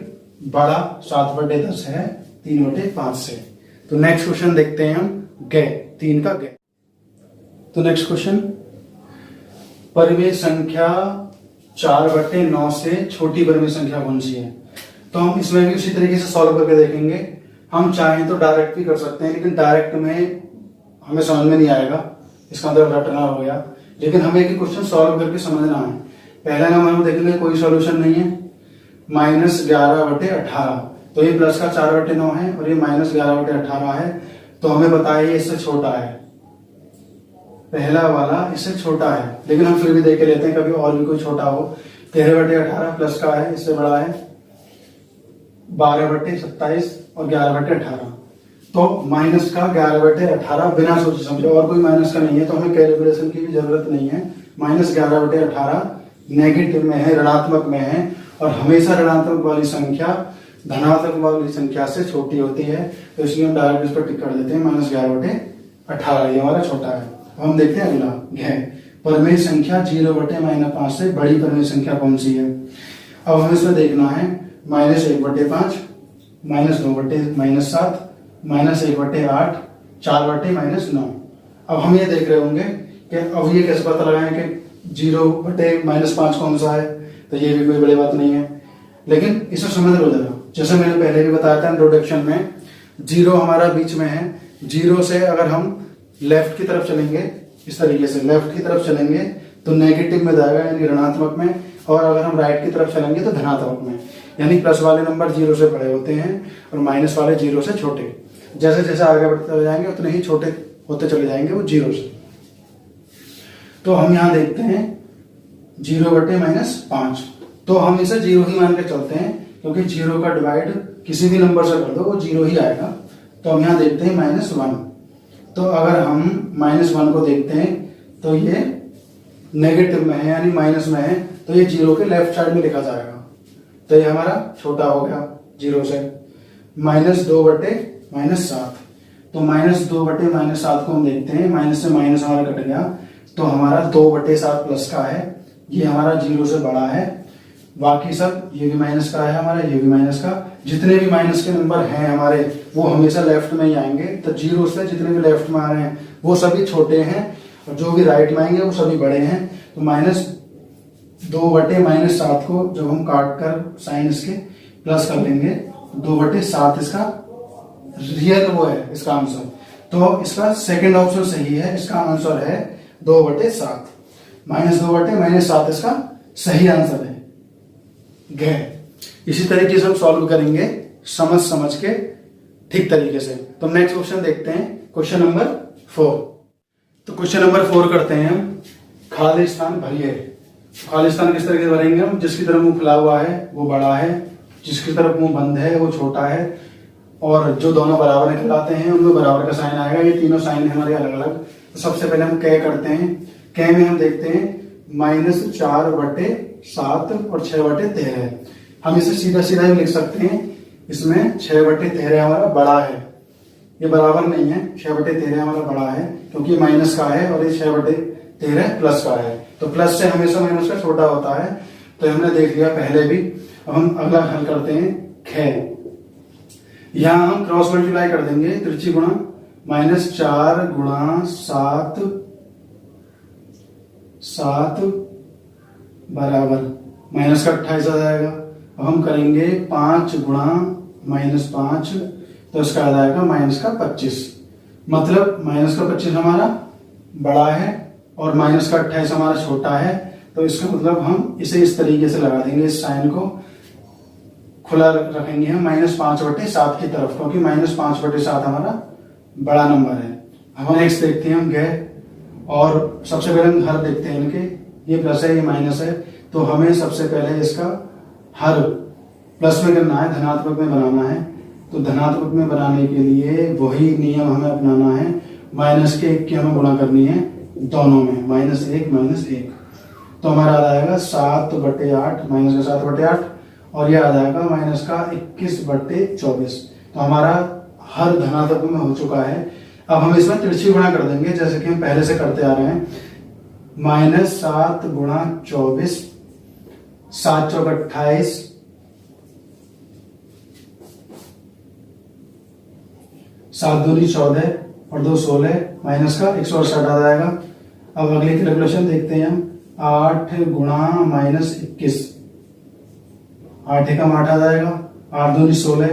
बड़ा 7/10 है 3/5 से। तो नेक्स्ट क्वेश्चन देखते हैं हम, गै 3 का गै। तो नेक्स्ट क्वेश्चन, परिमेय संख्या 4/9 से छोटी परिमेय संख्या कौन सी है? तो हम इसमें भी उसी तरीके से सॉल्व करके देखेंगे। हम चाहें तो डायरेक्ट भी कर सकते हैं, लेकिन डायरेक्ट में हमें समझ में नहीं आएगा, इसका मतलब रटना हो गया। लेकिन हमें एक क्वेश्चन सॉल्व करके समझना है। पहला नंबर हम देखेंगे, कोई सॉल्यूशन नहीं है, -11/18। तो ये प्लस का 4/9 है और ये -11/18 है, तो हमें पता है ये इससे छोटा है, पहला वाला इससे छोटा है। लेकिन हम फिर भी देख के लेते हैं, कभी और भी कोई छोटा हो। 13/18 प्लस का है, इससे बड़ा है 12/27 और 11/18। तो माइनस का 11/18 बिना सोचे समझे, और कोई माइनस का नहीं है, तो हमें कैलकुलेशन की भी जरूरत नहीं है। -11/18 नेगेटिव में है, ऋणात्मक में है, और हमेशा ऋणात्मक वाली संख्या धनात्मक वाली संख्या से छोटी होती है, तो इसलिए हम डायरेक्ट इस पर टिक कर देते हैं -11/18, ये हमारा छोटा है। अब हम देखते हैं अगला, परिमेय संख्या 0/-5 से बड़ी परिमेय संख्या कौन सी है? अब हमें इसमें देखना है, -1/5, -2/-7, -1/8, 4/-9। अब हम ये देख रहे होंगे कि अब ये कैसे पता लगाएं कि 0/-5 कौन सा है? तो ये भी कोई बड़ी बात नहीं है, लेकिन इसे समझ लो जरा। जैसे मैंने पहले भी बताया था इंट्रोडक्शन में, 0 हमारा बीच में है। 0 से अगर हम लेफ्ट की तरफ चलेंगे, इस तरीके से लेफ्ट की तरफ चलेंगे तो नेगेटिव में जाएगा, यानी ऋणात्मक में, और अगर हम राइट की तरफ चलेंगे तो धनात्मक में। यानी प्लस वाले नंबर 0 से बड़े होते हैं और माइनस वाले 0 से छोटे। जैसे जैसे आगे बढ़ते चले जाएंगे उतने ही छोटे होते चले जाएंगे वो 0 से। तो हम यहाँ देखते हैं 0/-5, तो हम इसे 0 ही मान के चलते हैं, क्योंकि 0 का डिवाइड किसी भी नंबर से कर दो वो 0 ही आएगा। तो हम यहाँ देखते हैं -1। तो अगर हम -1 को देखते हैं तो ये नेगेटिव में है, यानी माइनस में है, तो ये 0 के लेफ्ट साइड में लिखा जाएगा। तो ये हमारा छोटा हो गया 0 से। -2/-7, तो -2/-7 को हम देखते हैं, माइनस से माइनस हमारा कट गया, तो हमारा 2/7 प्लस का है, ये हमारा 0 से बड़ा है। बाकी सब, ये भी माइनस का है हमारा, ये भी माइनस का। जितने भी माइनस के नंबर हैं हमारे वो हमेशा लेफ्ट में ही आएंगे। तो 0 से जितने भी लेफ्ट में आ रहे हैं वो सभी छोटे हैं, और जो भी राइट में आएंगे वो सभी बड़े हैं। तो -2/-7 को जब हम काट कर साइन इसके प्लस कर लेंगे, 2/7 इसका रियल वो है, इसका आंसर। तो इसका सेकंड ऑप्शन सही है, इसका आंसर है 2/7। -2/-7 इसका सही आंसर है, गै। इसी तरीके से हम सॉल्व करेंगे समझ के ठीक तरीके से। तो नेक्स्ट क्वेश्चन देखते हैं, क्वेश्चन नंबर 4। तो क्वेश्चन नंबर 4 करते हैं हम, खाली स्थान भरिए। खाली स्थान किस तरीके से भरेंगे हम? जिसकी तरफ मुंह खुला हुआ है वो बड़ा है, जिसकी तरफ मुंह बंद है वो छोटा है, और जो दोनों बराबर निकलाते हैं उनमें बराबर का साइन आएगा। ये तीनों साइन हमारे अलग अलग। तो सबसे पहले हम कै करते हैं। कै में हम देखते हैं -4/7 और 6/13। हम इसे सीधा सीधा ही लिख सकते हैं, इसमें 6/13 हमारा बड़ा है, ये बराबर नहीं है, 6/13 हमारा बड़ा है, क्योंकि माइनस का है और ये 6/13 प्लस का है। तो प्लस से हमेशा माइनस का छोटा होता है, तो हमने देख लिया पहले भी। अब हम अगला हल करते हैं, खे। यहां हम क्रॉस मल्टीप्लाई कर देंगे, तिरछी गुणा, -4/7 बराबर माइनस का 28 आ जाएगा। अब हम करेंगे 5 गुणा -5, तो इसका आ जाएगा -25। मतलब -25 हमारा बड़ा है और -28 हमारा छोटा है। तो इसका मतलब हम इसे इस तरीके से लगा देंगे, इस साइन को खुला रखेंगे हम -5/7 की तरफ, क्योंकि -5/7 हमारा बड़ा नंबर है। हम नेक्स्ट देखते हैं हम गए, और सबसे पहले हम हर देखते हैं इनके, ये प्लस है ये माइनस है, तो हमें सबसे पहले इसका हर प्लस में करना है, धनात्मक में बनाना है। तो धनात्मक में बनाने के लिए वही नियम हमें अपनाना है, माइनस के 1 की हमें गुणा करनी है दोनों में, -1 -1। तो हमारा आ जाएगा 7/8, -7/8, और ये आ जाएगा माइनस का 21/24। तो हमारा हर धनात्मक में हो चुका है। अब हम इसमें तिरछी गुणा कर देंगे जैसे कि हम पहले से करते आ रहे हैं। -7 गुणा 24, 7 चौक 28, 7 दूनी 14 और 2 16, माइनस का 168 आ जाएगा। अब अगली कैलकुलेशन देखते हैं हम। 8 गुणा -21, 8 एकम 8 आ जाएगा। 8 दूनी 16,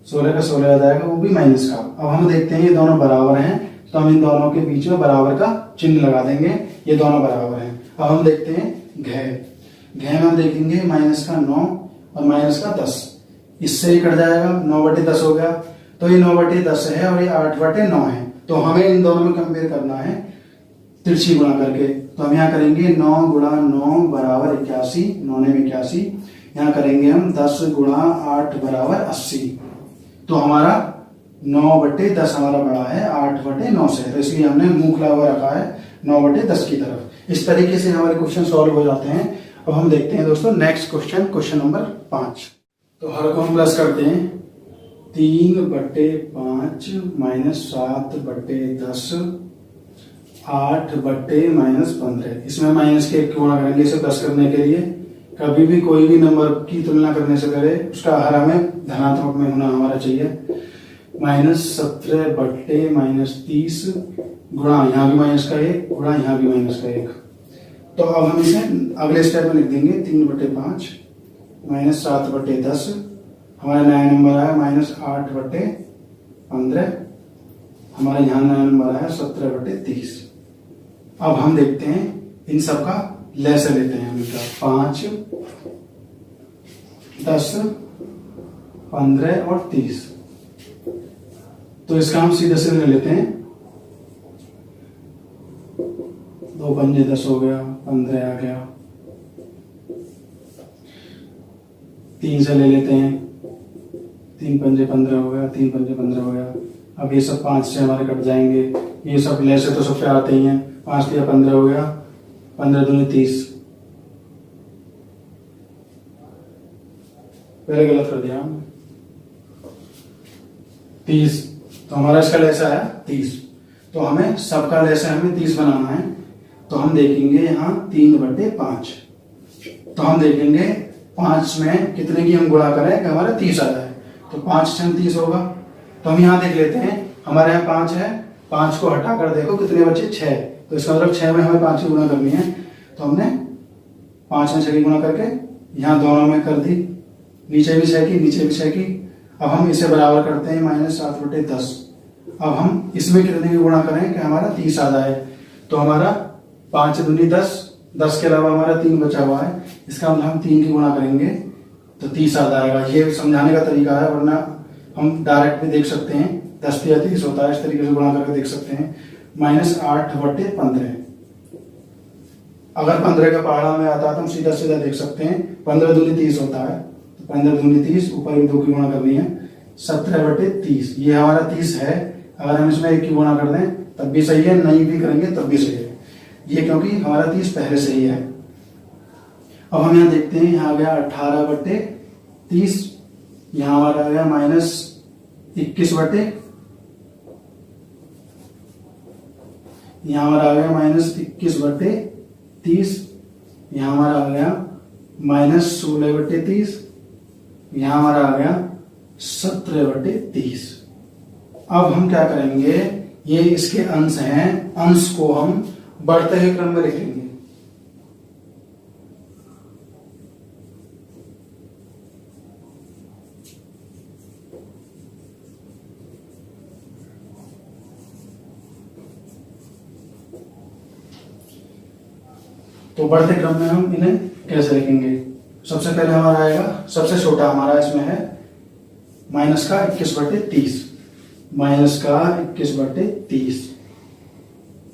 16 का 16 आ जाएगा, वो भी माइनस का। अब हम देखते हैं ये दोनों बराबर हैं, तो हम इन दोनों के बीच में बराबर का चिन्ह लगा देंगे। ये दोनों बराबर हैं। अब हम देखते हैं घ में हम देखेंगे माइनस का 9 और माइनस का 10, इससे ही कट जाएगा। 9/10 हो गया, तो ये 9/10 है और ये 8/9 है। तो हमें इन दोनों में कंपेयर करना है तिरछी गुणा करके। तो हम यहाँ करेंगे 9 गुणा 9 बराबर 81, 9 ने 81। यहाँ करेंगे हम 10 गुणा 8 बराबर 80। तो हमारा 9/10 हमारा बड़ा है 8/9 से, तो इसलिए हमने मुंह खुला हुआ रखा है 9/10 की तरफ। इस तरीके से हमारे क्वेश्चन सॉल्व हो जाते हैं। अब हम देखते हैं दोस्तों नेक्स्ट क्वेश्चन, क्वेश्चन नंबर 5। तो हर को हम प्लस करते हैं। 3/5 -7/10 8/-15। इसमें माइनस के गुणा करेंगे इसे प्लस करने के लिए। कभी भी कोई भी नंबर की तुलना करने से पहले उसका हर हमें धनात्मक में होना हमारा चाहिए। -17/-30 गुणा यहाँ भी माइनस का 1 गुणा यहाँ भी माइनस का 1। तो अब हम इसे अगले स्टेप में लिख देंगे। 3/5 -7/10, हमारा नया नंबर आया -8/15, हमारा यहाँ नया नंबर आया 17/30। अब हम देखते हैं इन सब का लैसे लेते हैं हम इनका। 5, 10, 15 और 30। तो इसका हम सीधे से ले लेते हैं। 2 पंजे 10 हो गया, 15 आ गया। 3 से ले लेते हैं, 3 पंजे 15 हो गया, 3 पंजे 15 हो गया। अब ये सब 5 से हमारे कट जाएंगे। ये सब ले से तो सब पे आते ही हैं। 5 दिया 15 हो गया, 15 दूनी 30। पहले गलत कर दिया 30। तो हमारा इसका लैसा है 30। तो हमें सबका लैसा हमें 30 बनाना है। तो हम देखेंगे यहाँ 3/5। तो हम देखेंगे 5 में कितने की हम गुणा करें कि हमारा 30 आ जाए। तो 5 से 30 होगा। तो हम यहाँ देख लेते हैं, हमारे यहाँ 5 है, 5 को हटा कर देखो कितने बचे 6। तो इसका मतलब 6 में हमें 5 की गुणा करनी है। तो हमने 5 में 6 की गुणा करके यहाँ दोनों में कर दी, नीचे भी 6 की, नीचे भी 6 की। अब हम इसे बराबर करते हैं -7/10। अब हम इसमें कितने की गुणा करें कि हमारा 30 आ जाए। तो हमारा 5 दूनी 10, 10 के अलावा हमारा 3 बचा हुआ है। इसका मतलब हम 3 की गुणा करेंगे तो 30 आ जाएगा। ये समझाने का तरीका है, वरना हम डायरेक्ट भी देख सकते हैं। 10 या 30 होता है, इस तरीके से गुणा करके देख सकते हैं। -8/15। अगर 15 का पहाड़ा में आता है तो हम सीधा सीधा देख सकते हैं। 15 दूनी 30 होता है, तो 15 दूनी 30, ऊपर भी 2 की गुणा करनी है। 17/30, ये हमारा 30 है। अगर हम इसमें 1 की गुणा कर दें तब भी सही है, नहीं भी करेंगे तब भी सही है। ये क्योंकि हमारा 30 पहले से ही है। अब हम यहाँ देखते हैं, यहाँ आ गया 18/30, यहाँ हमारा आ गया -21/, यहाँ हमारा आ गया -21/30, यहाँ हमारा आ गया -16/30, यहाँ हमारा आ गया 17/30। अब हम क्या करेंगे, ये इसके अंश हैं, अंश को हम बढ़ते हुए क्रम में लिखेंगे। तो बढ़ते क्रम में हम इन्हें कैसे लिखेंगे। सबसे पहले हमारा आएगा, सबसे छोटा हमारा इसमें है माइनस का 21/30, माइनस का 21/30।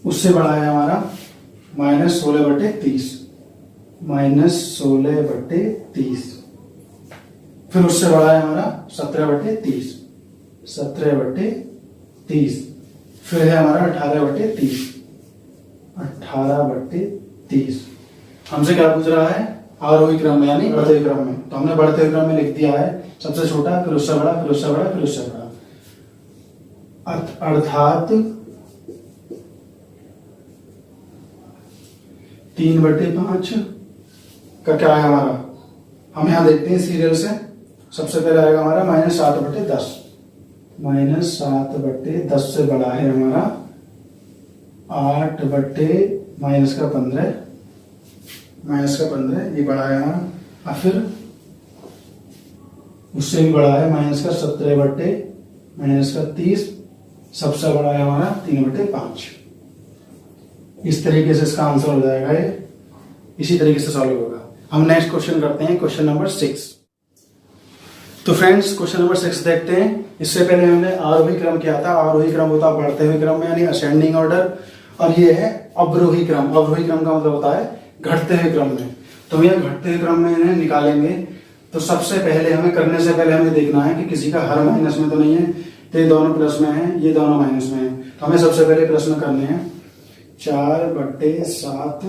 उससे बड़ा है हमारा -16/30, -16/30। फिर उससे बड़ा है हमारा 17/30, 17/30। फिर है हमारा 18/30, 18/30। हमसे क्या पूछ रहा है, आरोही क्रम में यानी बढ़ते हुए क्रम में। तो हमने बढ़ते हुए क्रम में लिख दिया है, सबसे छोटा फिर उससे बड़ा फिर उससे बड़ा फिर उससे बड़ा। अर्थात 3/5 का क्या है हमारा, हम यहां देखते हैं सीरियल से। सबसे पहले आएगा हमारा -7/10। -7/10 से बड़ा है हमारा 8 बट्टे -15, ये बड़ा है हमारा। और फिर उससे भी बड़ा है -17 बट्टे -30, सबसे बड़ा है हमारा 3/5। इस तरीके से इसका आंसर हो जाएगा ये, इसी तरीके से सॉल्व होगा। हम नेक्स्ट क्वेश्चन करते हैं, क्वेश्चन नंबर 6। तो फ्रेंड्स क्वेश्चन नंबर 6 देखते हैं। इससे पहले हमने आरोही क्रम किया था। आरोही क्रम होता है बढ़ते हुए क्रम में यानी असेंडिंग ऑर्डर, और ये है अवरोही क्रम। अवरोही क्रम का मतलब होता है घटते हुए क्रम में। तो हम यह घटते हुए क्रम में इन्हें निकालेंगे। तो सबसे पहले हमें करने से पहले हमें देखना है कि किसी का हर माइनस में तो नहीं है, तो ये दोनों प्लस में है, ये दोनों माइनस में है। तो हमें सबसे पहले प्रश्न करने हैं 4/7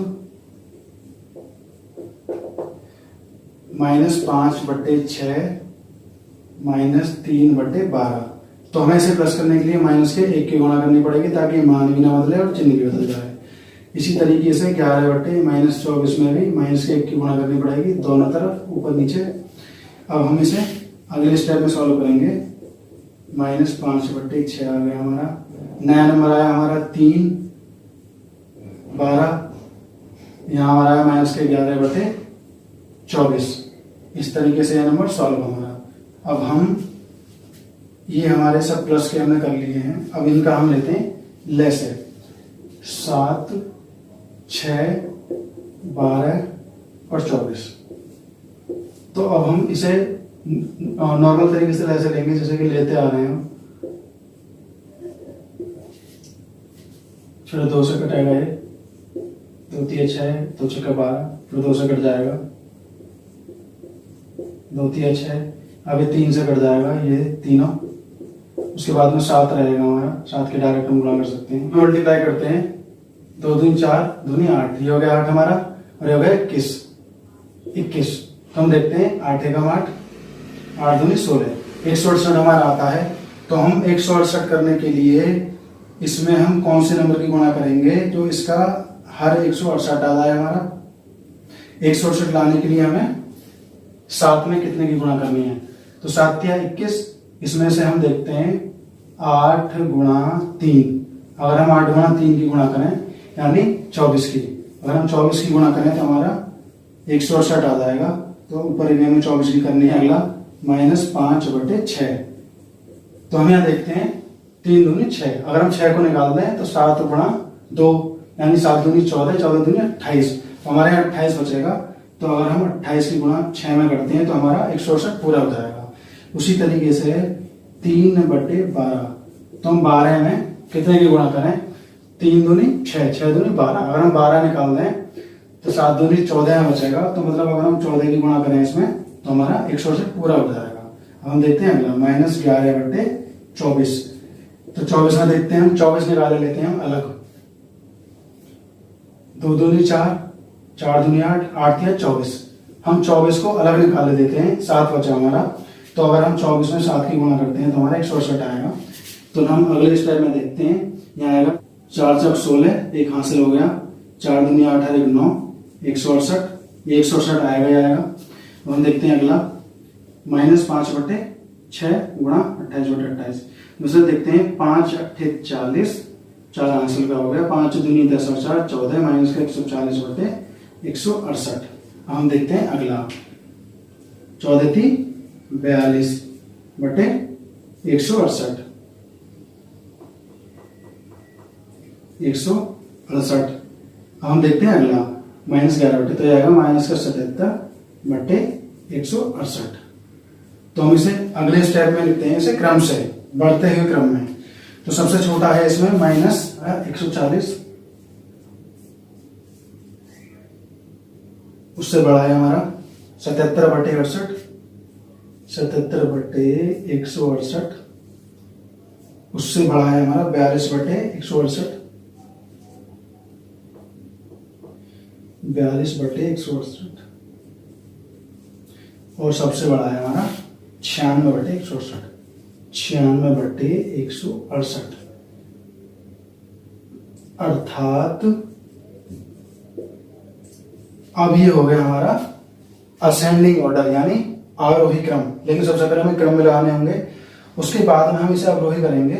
-5/6 -3/12। तो हमें इसे प्लस करने के लिए माइनस के 1 की गुणा करनी पड़ेगी ताकि मान भी ना बदले और चिन्ह भी बदल जाए। इसी तरीके से 11/-24 में भी माइनस के 1 की गुणा करनी पड़ेगी, दोनों तरफ ऊपर नीचे। अब हम इसे अगले स्टेप में सॉल्व करेंगे। -5/6 आ गया हमारा, नया नंबर आया हमारा 3, 12, यहाँ हमारा आया -11/24। इस तरीके से यह नंबर सॉल्व हमारा। अब हम ये हमारे सब प्लस के हमने कर लिए हैं, अब इनका हम लेते हैं लेस है। 7, 6, 12 और 24। तो अब हम इसे नॉर्मल तरीके से ऐसे लेंगे जैसे कि लेते आ रहे हैं हम। फिर 2 से कटेगा ये, 2 3 6, 2 6 12, फिर 2 से कट जाएगा, 2 3 6, अभी 3 से कट जाएगा ये तीनों। उसके बाद में 7 रहेगा हमारा, 7 के डायरेक्ट हम गुणा कर सकते हैं। मल्टीप्लाई करते हैं, 2 दूनी 4, दूनी 8, ये हो गया 8 हमारा, और ये हो गया 21। तो हम देखते हैं 8 एकम 8, 8 दूनी 16, 168 हमारा आता है। तो हम 168 करने के लिए इसमें हम कौन से नंबर की गुणा करेंगे जो इसका हर 168 आ जाए हमारा। 168 लाने के लिए हमें 7 में कितने की गुणा करनी है, तो 7 या 21। इसमें से हम देखते हैं 8 गुणा 3। अगर हम 8 गुणा 3 की गुणा करें यानी 24 की, अगर हम 24 की गुणा करें तो हमारा 168 आ जाएगा। तो ऊपर हमें 24 की करनी है। अगला -5/6। तो हम यहाँ देखते हैं 3 दूनी 6। अगर हम 6 को निकाल दें तो 7 गुणा 2 यानी 7 दूनी 14, 14 दूनी 28। तो हमारे यहाँ 28 बचेगा। तो अगर हम 28 की गुणा 6 में करते हैं तो हमारा 168 पूरा हो जाएगा। उसी तरीके से 3/12। तो हम 12 में कितने की गुणा करें, 3 दूनी 6, 6 दूनी 12। अगर हम 12 निकाल दें तो 7 दूनी 14 बचेगा। तो मतलब अगर हम 14 की गुणा करें इसमें तो हमारा 168 पूरा हो जाएगा। अब हम देखते हैं अगला -11/24। तो 24 में देखते हैं हम 24 निकाले लेते हैं हम अलग। 2 दूनी 4, 4 दूनी 8, 8 या 24। हम 24 को अलग निकाले देते हैं, 7 बचा हमारा। तो अगर हम 24 में 7 की गुणा करते हैं तो हमारा 168 आएगा। तो हम अगले स्टेप में देखते हैं, यहाँ आएगा 4 चौक 16, एक हासिल हो गया। 4 दूनी 8 और 9, 168। ये 168 आएगा ही आएगा। तो हम देखते हैं अगला -5/6 गुणा 28/28। दूसरा देखते हैं 5 8 40, 4 हासिल का हो गया। 5 दूनी 10 और 4 14, माइनस का 140/168। अब हम देखते हैं अगला 14 थी 42/168। 168। अब हम देखते हैं अगला -11/, तो आएगा -77/168। तो हम इसे अगले स्टेप में लिखते हैं, इसे क्रम से बढ़ते हुए क्रम में। तो सबसे छोटा है इसमें -140, उससे बड़ा है हमारा 77/168, 77/168, उससे बड़ा है हमारा 42/168, 42/168, और सबसे बड़ा है हमारा 96/168। 96/168, अर्थात अब ये हो गया हमारा असेंडिंग ऑर्डर यानी आरोही क्रम। लेकिन सबसे पहले हमें क्रम में लगाने होंगे, उसके बाद में हम इसे अवरोही करेंगे।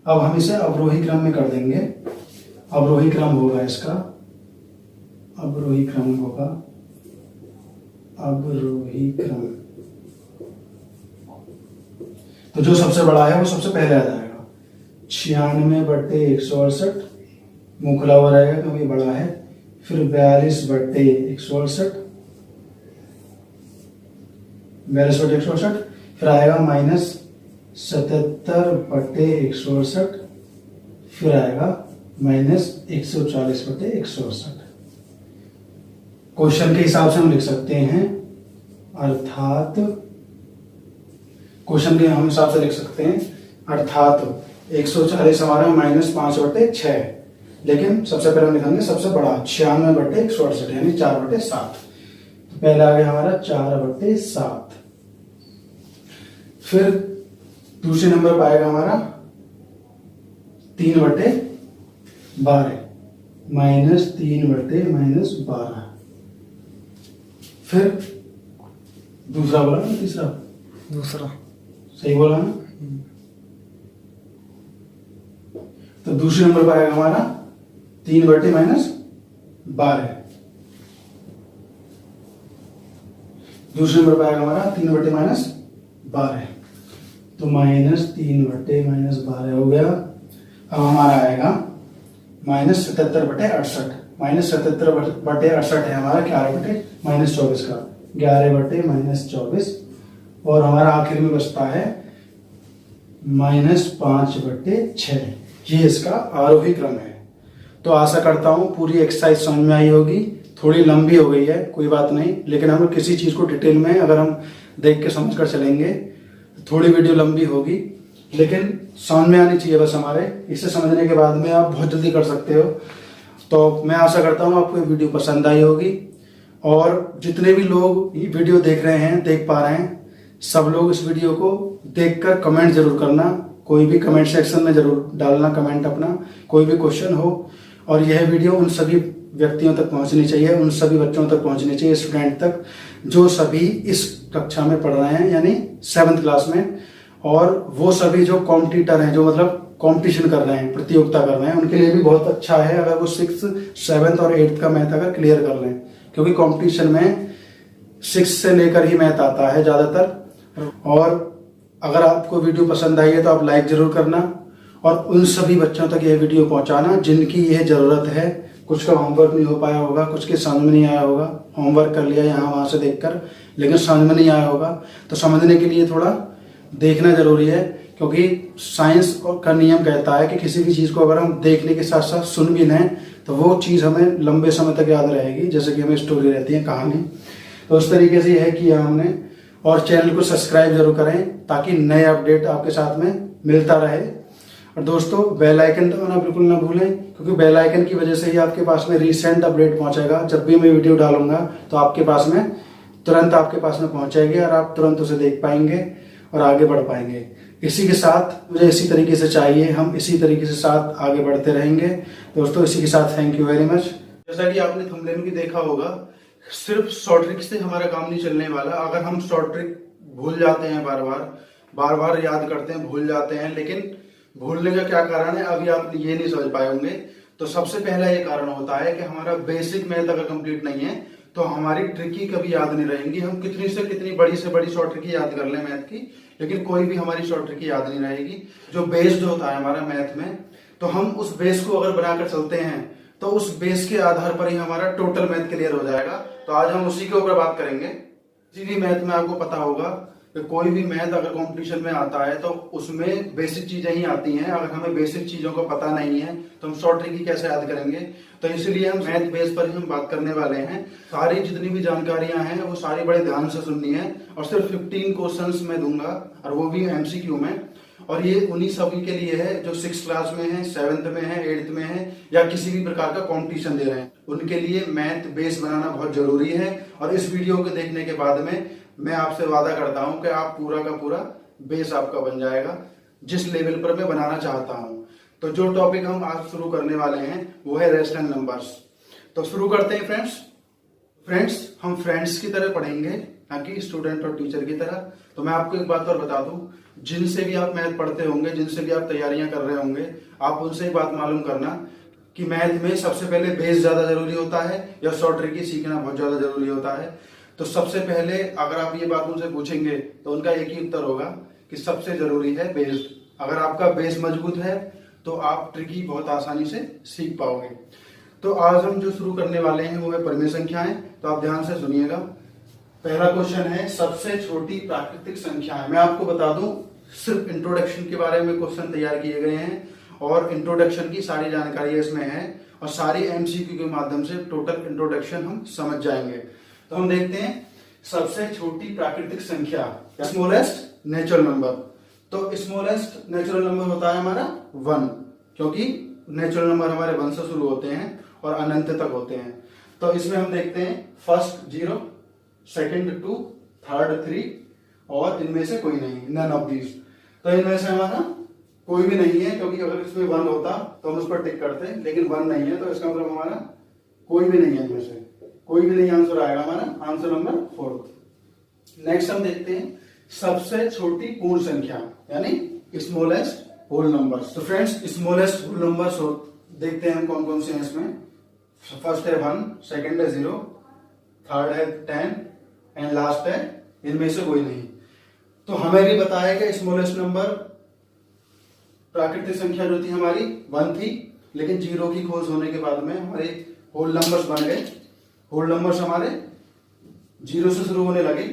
अब हम इसे अवरोही क्रम में कर देंगे। अवरोही क्रम होगा इसका, अवरोही क्रम होगा, अवरोही क्रम। तो जो सबसे बड़ा है वो सबसे पहले आ जाएगा। 96/168 मुंह खुला हुआ रहेगा क्योंकि बड़ा है। फिर 42/168, 42/168, फिर आएगा -77/168, फिर आएगा -140/168। क्वेश्चन के हिसाब से हम लिख सकते हैं, अर्थात क्वेश्चन के हम हिसाब से लिख सकते हैं, अर्थात 140 हमारा -5/6, लेकिन सबसे पहले हम लिखेंगे सबसे बड़ा 96/168 यानी 4/7। तो पहले आ गया हमारा 4/7। फिर दूसरे नंबर पर आएगा हमारा 3/12, -3/12। फिर दूसरा बोला ना, तीसरा दूसरा सही बोला ना। तो दूसरे नंबर पर आएगा हमारा 3/-12। दूसरे नंबर पर आएगा हमारा 3/-12। तो -3/-12 हो गया। अब हमारा आएगा -77/68। -77/68 है हमारा 11/-24 का, 11/-24। और हमारा आखिर में बचता है -5/6। ये इसका आरोही क्रम है। तो आशा करता हूं पूरी एक्सरसाइज समझ में आई होगी। थोड़ी लंबी हो गई है, कोई बात नहीं, लेकिन हम किसी चीज को डिटेल में अगर हम देख के समझ कर चलेंगे तो थोड़ी वीडियो लंबी होगी, लेकिन समझ में आनी चाहिए बस हमारे। इसे समझने के बाद में आप बहुत जल्दी कर सकते हो। तो मैं आशा करता हूँ आपको ये वीडियो पसंद आई होगी। और जितने भी लोग ये वीडियो देख रहे हैं, देख पा रहे हैं, सब लोग इस वीडियो को देखकर कमेंट जरूर करना। कोई भी कमेंट सेक्शन में जरूर डालना कमेंट अपना, कोई भी क्वेश्चन हो। और यह वीडियो उन सभी व्यक्तियों तक पहुंचनी चाहिए, उन सभी बच्चों तक पहुंचनी चाहिए, स्टूडेंट तक, जो सभी इस कक्षा में पढ़ रहे हैं यानी 7th क्लास में। और वो सभी जो कॉम्पिटिटर हैं, जो मतलब कंपटीशन कर रहे हैं, प्रतियोगिता कर रहे हैं, उनके लिए भी बहुत अच्छा है अगर वो 6th, 7th और 8th का मैथ अगर क्लियर कर लें, क्योंकि कंपटीशन में 6 से लेकर ही मैथ आता है ज्यादातर। और अगर आपको वीडियो पसंद आई है तो आप लाइक जरूर करना और उन सभी बच्चों तक यह वीडियो पहुंचाना जिनकी यह जरूरत है। कुछ का होमवर्क नहीं हो पाया होगा, कुछ के समझ में नहीं आया होगा, होमवर्क कर लिया यहाँ वहां से देखकर, लेकिन समझ में नहीं आया होगा। तो समझने के लिए थोड़ा देखना जरूरी है, क्योंकि साइंस का नियम कहता है कि किसी भी चीज को अगर हम देखने के साथ साथ सुन भी लें तो वो चीज हमें लंबे समय तक याद रहेगी, जैसे कि हमें स्टोरी रहती है, कहानी। तो उस तरीके से यह है किया हमने। और चैनल को सब्सक्राइब जरूर करें ताकि नए अपडेट आपके साथ में मिलता रहे। और दोस्तों बेल आइकन दबाना बिल्कुल ना भूलें, क्योंकि बेल आइकन की वजह से ही आपके पास में रीसेंट अपडेट पहुंचेगा। जब भी मैं वीडियो डालूंगा तो आपके पास में तुरंत आपके पास में पहुंचेगी और आप तुरंत उसे देख पाएंगे और आगे बढ़ पाएंगे। इसी के साथ मुझे इसी तरीके से चाहिए, हम इसी तरीके से साथ आगे बढ़ते रहेंगे। दोस्तों इसी के साथ थैंक यू वेरी मच। जैसा कि आपने थंबनेल में भी देखा होगा, सिर्फ शॉर्ट ट्रिक से हमारा काम नहीं चलने वाला। अगर हम शॉर्ट ट्रिक भूल जाते हैं, बार बार याद करते हैं, भूल जाते हैं, लेकिन भूलने का क्या कारण है अभी आप ये नहीं समझ पाए होंगे। तो सबसे पहला ये कारण होता है कि हमारा बेसिक मैथ अगर कंप्लीट नहीं है तो हमारी ट्रिकी कभी याद नहीं रहेंगी। हम कितनी से कितनी बड़ी से बड़ी शॉर्ट ट्रिक याद कर लें मैथ की, लेकिन कोई भी हमारी शॉर्ट ट्रिक याद नहीं रहेगी। जो बेस जो होता है हमारा मैथ में, तो हम उस बेस को अगर बनाकर चलते हैं तो उस बेस के आधार पर ही हमारा टोटल मैथ क्लियर हो जाएगा। तो आज हम उसी के ऊपर बात करेंगे। किसी भी मैथ में आपको पता होगा कि कोई भी मैथ अगर कंपटीशन में आता है तो उसमें बेसिक चीजें ही आती हैं। अगर हमें बेसिक चीजों का पता नहीं है तो हम शॉर्ट ट्रिक कैसे याद करेंगे। तो इसलिए हम मैथ बेस पर ही हम बात करने वाले हैं। सारी जितनी भी जानकारियां हैं वो सारी बड़े ध्यान से सुननी है। और सिर्फ 15 क्वेश्चंस मैं दूंगा, और वो भी एमसीक्यू में। और ये उन्हीं सभी के लिए है जो 6th क्लास में है, 7th में है, 8th में है, या किसी भी प्रकार का कंपटीशन दे रहे हैं। उनके लिए मैथ बेस बनाना बहुत जरूरी है। और इस वीडियो को देखने के बाद में मैं आपसे वादा करता हूं कि आप पूरा का पूरा बेस आपका बन जाएगा जिस लेवल पर मैं बनाना चाहता हूं। तो जो टॉपिक हम आज शुरू करने वाले हैं वो है रेशनल नंबर्स। तो शुरू करते हैं फ्रेंड्स हम फ्रेंड्स की तरह पढ़ेंगे, ना कि स्टूडेंट और टीचर की तरह। तो मैं आपको एक बात और बता दूं, जिनसे भी आप मैथ पढ़ते होंगे, जिनसे भी आप तैयारियां कर रहे होंगे, आप उनसे एक बात मालूम करना कि मैथ में सबसे पहले बेस ज्यादा जरूरी होता है या शॉर्ट ट्रिक सीखना बहुत ज्यादा जरूरी होता है। तो सबसे पहले अगर आप ये बात उनसे पूछेंगे तो उनका एक ही उत्तर होगा कि सबसे जरूरी है बेस। अगर आपका बेस मजबूत है तो आप ट्रिकी बहुत आसानी से सीख पाओगे। तो आज हम जो शुरू करने वाले हैं वो है परिमेय संख्याएं। तो आप ध्यान से सुनिएगा। पहला क्वेश्चन है सबसे छोटी प्राकृतिक संख्याएं। मैं आपको बता दूं, सिर्फ इंट्रोडक्शन के बारे में क्वेश्चन तैयार किए गए हैं और इंट्रोडक्शन की सारी जानकारी इसमें है और सारी एमसीक्यू के माध्यम से टोटल इंट्रोडक्शन हम समझ जाएंगे। तो हम देखते हैं सबसे छोटी प्राकृतिक संख्या, स्मॉलेस्ट नेचुरल नंबर। तो स्मॉलेस्ट नेचुरल नंबर होता है हमारा 1, क्योंकि नेचुरल नंबर हमारे 1 से शुरू होते हैं और अनंत तक होते हैं। तो इसमें हम देखते हैं फर्स्ट 0, सेकंड 2, थर्ड 3 और इनमें से कोई नहीं, नन ऑफ दीज। तो इनमें से हमारा कोई भी नहीं है, क्योंकि अगर इसमें 1 होता तो हम उस पर टिक करते, लेकिन 1 नहीं है तो इसका मतलब हमारा कोई भी नहीं है। इनमें से कोई भी नहीं आंसर आएगा हमारा, आंसर नंबर 4। नेक्स्ट हम देखते हैं सबसे छोटी पूर्ण संख्या, यानी स्मॉलेस्ट होल नंबर्स। तो फ्रेंड्स स्मॉलेस्ट होल नंबर्स देखते हैं हम कौन कौन से हैं इसमें। फर्स्ट है 1, सेकंड है 0, थर्ड है 10 एंड लास्ट है इनमें से कोई नहीं। तो हमें भी बताया कि स्मॉलेस्ट नंबर प्राकृतिक संख्या जो थी हमारी 1 थी, लेकिन 0 की खोज होने के बाद में हमारे होल नंबर्स बन गए। होल नंबर्स हमारे 0 से शुरू होने लगे।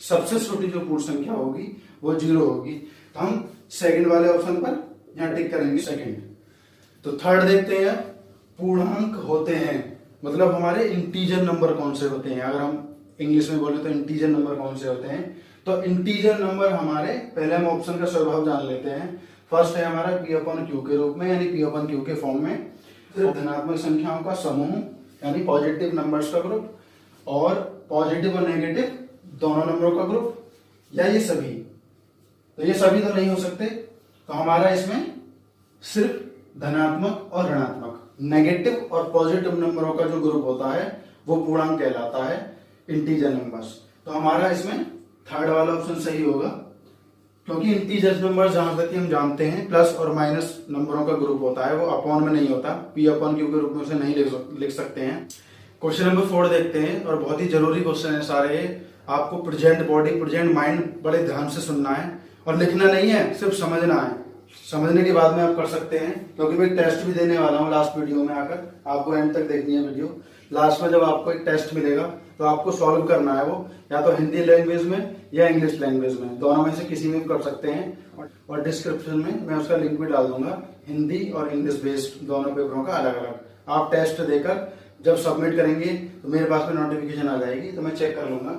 सबसे छोटी जो पूर्ण संख्या होगी वो 0 होगी। तो हम सेकंड वाले ऑप्शन पर यहां टिक करेंगे, सेकंड। तो थर्ड देखते हैं पूर्णांक होते हैं, मतलब हमारे इंटीजर नंबर कौन से होते हैं। अगर हम इंग्लिश में बोले तो इंटीजर नंबर कौन से होते हैं। तो इंटीजर नंबर हमारे पहले हम ऑप्शन का स्वभाव जान लेते हैं। फर्स्ट है हमारा P/Q के रूप में, यानी P/Q के फॉर्म में। फिर धनात्मक संख्याओं का समूह, यानी पॉजिटिव नंबर्स का ग्रुप, और पॉजिटिव और नेगेटिव दोनों नंबरों का ग्रुप, या ये सभी। तो ये सभी तो नहीं हो सकते, तो हमारा इसमें सिर्फ धनात्मक और ऋणात्मक, नेगेटिव और पॉजिटिव नंबरों का जो ग्रुप होता है वो पूर्णांक कहलाता है, इंटीजर नंबर्स। तो हमारा इसमें थर्ड वाला ऑप्शन सही होगा, क्योंकि इंटीजर नंबर जहां तक हम जानते हैं प्लस और माइनस नंबरों का ग्रुप होता है, वो अपॉन में नहीं होता। P/Q के रूप में उसे नहीं लिख सकते हैं। क्वेश्चन नंबर 4 देखते हैं, और बहुत ही जरूरी क्वेश्चन है सारे। आपको प्रेजेंट बॉडी प्रेजेंट माइंड बड़े ध्यान से सुनना है और लिखना नहीं है, सिर्फ समझना है। समझने के बाद में आप कर सकते हैं, क्योंकि मैं टेस्ट भी देने वाला हूँ लास्ट वीडियो में आकर। आपको एंड तक देखनी है वीडियो। लास्ट में जब आपको एक टेस्ट मिलेगा तो आपको सॉल्व करना है, वो या तो हिंदी लैंग्वेज में या इंग्लिश लैंग्वेज में, दोनों में से किसी में भी कर सकते हैं। और डिस्क्रिप्शन में मैं उसका लिंक भी डाल दूंगा, हिंदी और इंग्लिश बेस्ड दोनों पेपरों का अलग अलग। आप टेस्ट देकर जब सबमिट करेंगे तो मेरे पास में नोटिफिकेशन आ जाएगी, तो मैं चेक कर लूंगा।